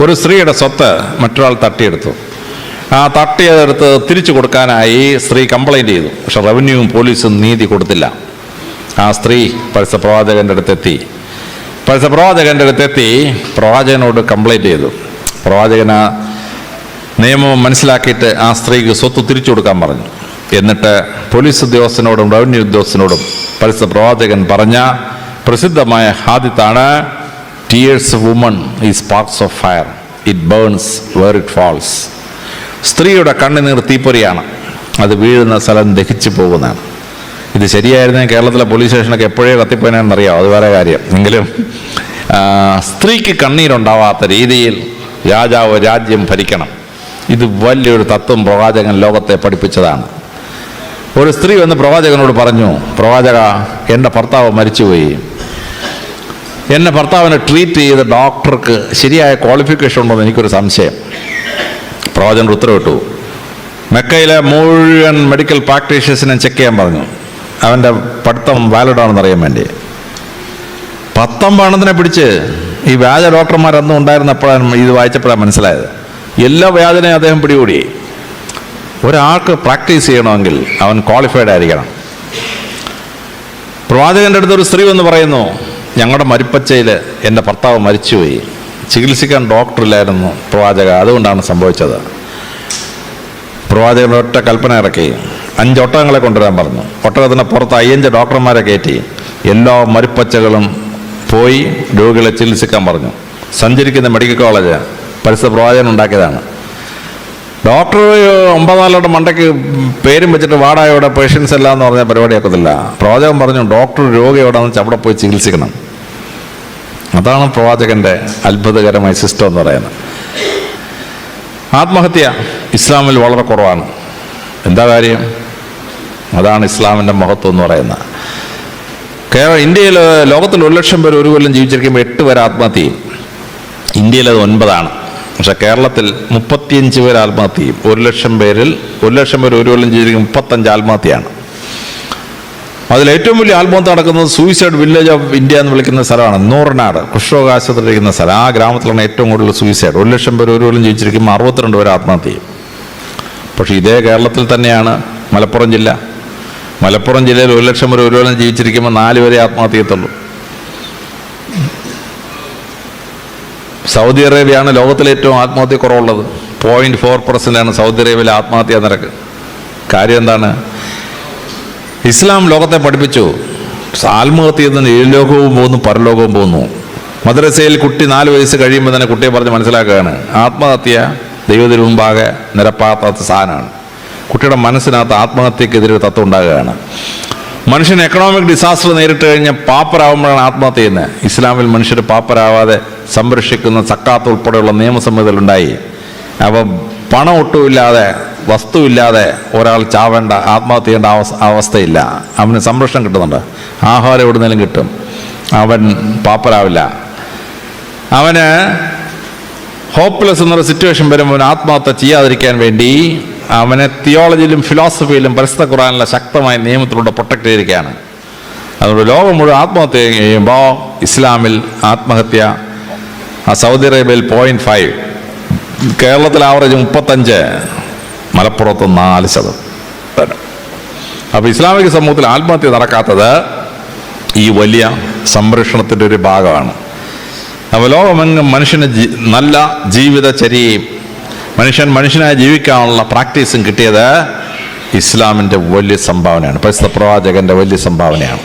ഒരു സ്ത്രീയുടെ സ്വത്ത് മറ്റൊരാൾ തട്ടിയെടുത്തു. ആ തട്ടിയെടുത്ത് തിരിച്ചു കൊടുക്കാനായി സ്ത്രീ കംപ്ലൈൻറ്റ് ചെയ്തു. പക്ഷെ റവന്യൂവും പോലീസും നീതി കൊടുത്തില്ല. ആ സ്ത്രീ പരിശുദ്ധ പ്രവാചകൻ്റെ അടുത്തെത്തി. പ്രവാചകനോട് കംപ്ലൈൻറ്റ് ചെയ്തു. പ്രവാചകൻ ആ നിയമം മനസ്സിലാക്കിയിട്ട് ആ സ്ത്രീക്ക് സ്വത്ത് തിരിച്ചു കൊടുക്കാൻ പറഞ്ഞു. എന്നിട്ട് പോലീസ് ഉദ്യോഗസ്ഥനോടും റവന്യൂ ഉദ്യോഗസ്ഥനോടും പരിശുദ്ധ പ്രവാചകൻ പറഞ്ഞ പ്രസിദ്ധമായ ഹാദിത്താണ്, ടീയേഴ്സ് വുമൺ ഈ sparks of fire, it burns where it falls. സ്ത്രീയുടെ കണ്ണുനീർ തീപ്പൊരിയാണ്, അത് വീഴുന്ന സ്ഥലം ദഹിച്ചു പോകുന്നതാണ്. ഇത് ശരിയായിരുന്നെങ്കിൽ കേരളത്തിലെ പോലീസ് സ്റ്റേഷനൊക്കെ എപ്പോഴേ കത്തിപ്പോയനെന്നറിയാം, അത് വേറെ കാര്യം. എങ്കിലും സ്ത്രീക്ക് കണ്ണീരുണ്ടാവാത്ത രീതിയിൽ രാജാവ് രാജ്യം ഭരിക്കണം. ഇത് വലിയൊരു തത്വം പ്രവാചകൻ ലോകത്തെ പഠിപ്പിച്ചതാണ്. ഒരു സ്ത്രീ വന്ന് പ്രവാചകനോട് പറഞ്ഞു, പ്രവാചക, എൻ്റെ ഭർത്താവ് മരിച്ചുപോയി. എന്നെ ഭർത്താവിനെ ട്രീറ്റ് ചെയ്ത ഡോക്ടർക്ക് ശരിയായ ക്വാളിഫിക്കേഷൻ ഉണ്ടോ എന്ന് എനിക്കൊരു സംശയം. പ്രവാചകൻ ഉത്തരവിട്ടു, മെക്കയിലെ മുഴുവൻ മെഡിക്കൽ പ്രാക്ടീഷേഴ്സിനെ ചെക്ക് ചെയ്യാൻ പറഞ്ഞു. അവൻ്റെ പഠിത്തം വാലിഡാണെന്ന് അറിയാൻ വേണ്ടി. 19 പിടിച്ച് ഈ വ്യാജ ഡോക്ടർമാരൊന്നും ഉണ്ടായിരുന്നപ്പോഴാണ് ഇത് വായിച്ചപ്പോഴാണ് മനസ്സിലായത്. എല്ലാ വ്യാജനെയും അദ്ദേഹം പിടികൂടി. ഒരാൾക്ക് പ്രാക്ടീസ് ചെയ്യണമെങ്കിൽ അവൻ ക്വാളിഫൈഡ് ആയിരിക്കണം. പ്രവാചകൻ്റെ അടുത്ത് ഒരു സ്ത്രീ വന്ന് പറയുന്നു, ഞങ്ങളുടെ മരിപ്പച്ചയിൽ എൻ്റെ ഭർത്താവ് മരിച്ചുപോയി, ചികിത്സിക്കാൻ ഡോക്ടറില്ലായിരുന്നു പ്രവാചക, അതുകൊണ്ടാണ് സംഭവിച്ചത്. പ്രവാചകൻ ഒറ്റ കൽപ്പന ഇറക്കി, 5 ഒട്ടകങ്ങളെ കൊണ്ടുവരാൻ പറഞ്ഞു. ഒട്ടകത്തിന് പുറത്ത് 5 ഡോക്ടർമാരെ കയറ്റി എല്ലാ മരിപ്പച്ചകളും പോയി രോഗികളെ ചികിത്സിക്കാൻ പറഞ്ഞു. സഞ്ചരിക്കുന്ന മെഡിക്കൽ കോളേജ് പരിശുദ്ധ പ്രവാചകൻ ഉണ്ടാക്കിയതാണ്. ഡോക്ടർ 9 മണ്ടയ്ക്ക് പേരും വെച്ചിട്ട് വാടായോടെ പേഷ്യൻസ് എല്ലാം എന്ന് പറഞ്ഞ പരിപാടിയാക്കത്തില്ല. പ്രവാചകൻ പറഞ്ഞു, ഡോക്ടർ രോഗി എവിടെയാണെന്ന് വെച്ചാൽ അവിടെ പോയി ചികിത്സിക്കണം. അതാണ് പ്രവാചകൻ്റെ അത്ഭുതകരമായ സിസ്റ്റം എന്ന് പറയുന്നത്. ആത്മഹത്യ ഇസ്ലാമിൽ വളരെ കുറവാണ്. എന്താ കാര്യം? അതാണ് ഇസ്ലാമിൻ്റെ മഹത്വം എന്ന് പറയുന്നത്. ഇന്ത്യയിൽ ലോകത്തിൽ 1 ലക്ഷം പേർ ഒരു കൊല്ലം ജീവിച്ചിരിക്കുമ്പോൾ 8 പേർ ആത്മഹത്യ ചെയ്യും. ഇന്ത്യയിൽ അത് 9ആണ്. പക്ഷെ കേരളത്തിൽ 35 പേർ ആത്മഹത്യ ചെയ്യും. 1 ലക്ഷം പേർ ഒരു കൊല്ലം ജീവിച്ചിരിക്കും 35 ആത്മഹത്യയാണ്. അതിലേറ്റവും വലിയ ആത്മഹത്യ നടക്കുന്നത് സൂയിസൈഡ് വില്ലേജ് ഓഫ് ഇന്ത്യ എന്ന് വിളിക്കുന്ന സ്ഥലമാണ്. നൂറനാട് കുഷ്ഠരോഗാശുപത്രിയിരിക്കുന്ന സ്ഥലം. ആ ഗ്രാമത്തിലാണ് ഏറ്റവും കൂടുതൽ സൂയിസൈഡ്. 1 ലക്ഷം പേർ ഒരു കൊല്ലം ജീവിച്ചിരിക്കുമ്പോൾ 62 പേർ ആത്മഹത്യ ചെയ്യും. പക്ഷേ ഇതേ കേരളത്തിൽ തന്നെയാണ് മലപ്പുറം ജില്ല. മലപ്പുറം ജില്ലയിൽ 1 ലക്ഷം പേർ ഒരു കൊല്ലം ജീവിച്ചിരിക്കുമ്പോൾ 4 പേരെ ആത്മഹത്യ ചെയ്യത്തുള്ളൂ. സൗദി അറേബ്യയാണ് ലോകത്തിലെ ഏറ്റവും ആത്മഹത്യ കുറവുള്ളത്. 0.4% സൗദി അറേബ്യയിലെ ആത്മഹത്യാ നിരക്ക്. കാര്യം എന്താണ്? ഇസ്ലാം ലോകത്തെ പഠിപ്പിച്ചു, ആത്മഹത്യ ചെയ്യുന്നതിന് ഇഹലോകവും പോകുന്നു, പരലോകവും പോകുന്നു. മദ്രസയിൽ കുട്ടി 4 വയസ്സ് കഴിയുമ്പോൾ തന്നെ കുട്ടിയെ പറഞ്ഞ് മനസ്സിലാക്കുകയാണ്, ആത്മഹത്യ ദൈവത്തിന് മുമ്പാകെ നിരപ്പാത്ത സാധനമാണ്. കുട്ടിയുടെ മനസ്സിനകത്ത് ആത്മഹത്യക്കെതിരെ തത്വം ഉണ്ടാകുകയാണ്. മനുഷ്യൻ എക്കണോമിക് ഡിസാസ്റ്റർ നേരിട്ട് കഴിഞ്ഞ് പാപ്പരാകുമ്പോഴാണ് ആത്മഹത്യ ചെയ്യുന്നത്. ഇസ്ലാമിൽ മനുഷ്യർ പാപ്പരാവാതെ സംരക്ഷിക്കുന്ന സക്കാത്ത് ഉൾപ്പെടെയുള്ള നിയമസംഹിതകളുണ്ടായി. അപ്പം പണം ഒട്ടുമില്ലാതെ വസ്തുവില്ലാതെ ഒരാൾ ചാവേണ്ട, ആത്മഹത്യ ചെയ്യേണ്ട അവസ്ഥയില്ല. അവന് സംരക്ഷണം കിട്ടുന്നുണ്ട്, ആഹാരം എവിടുന്നേലും കിട്ടും, അവൻ പാപ്പരാവില്ല. അവന് ഹോപ്പ്ലെസ് എന്നൊരു സിറ്റുവേഷൻ വരുമ്പോൾ അവൻ ആത്മഹത്യ ചെയ്യാതിരിക്കാൻ വേണ്ടി അവനെ തിയോളജിയിലും ഫിലോസഫിയിലും പരിശുദ്ധ ഖുർആനിലെ ശക്തമായ നിയമത്തിലൂടെ പ്രൊട്ടക്ട് ചെയ്തിരിക്കുകയാണ്. അതുകൊണ്ട് ലോകം മുഴുവൻ ആത്മഹത്യ ചെയ്യുമ്പോൾ ഇസ്ലാമിൽ ആത്മഹത്യ സൗദി അറേബ്യയിൽ 0.5, കേരളത്തിൽ ആവറേജ് 35, മലപ്പുറത്ത് 4%. അപ്പോൾ ഇസ്ലാമിക സമൂഹത്തിൽ ആത്മഹത്യ നടക്കാത്തത് ഈ വലിയ സംരക്ഷണത്തിൻ്റെ ഒരു ഭാഗമാണ്. അപ്പോൾ ലോകമെങ്ങും മനുഷ്യന് നല്ല ജീവിതചര്യയും മനുഷ്യനായി ജീവിക്കാനുള്ള പ്രാക്ടീസും കിട്ടിയത് ഇസ്ലാമിൻ്റെ വലിയ സംഭാവനയാണ്, പരിശുദ്ധ പ്രവാചകൻ്റെ വലിയ സംഭാവനയാണ്.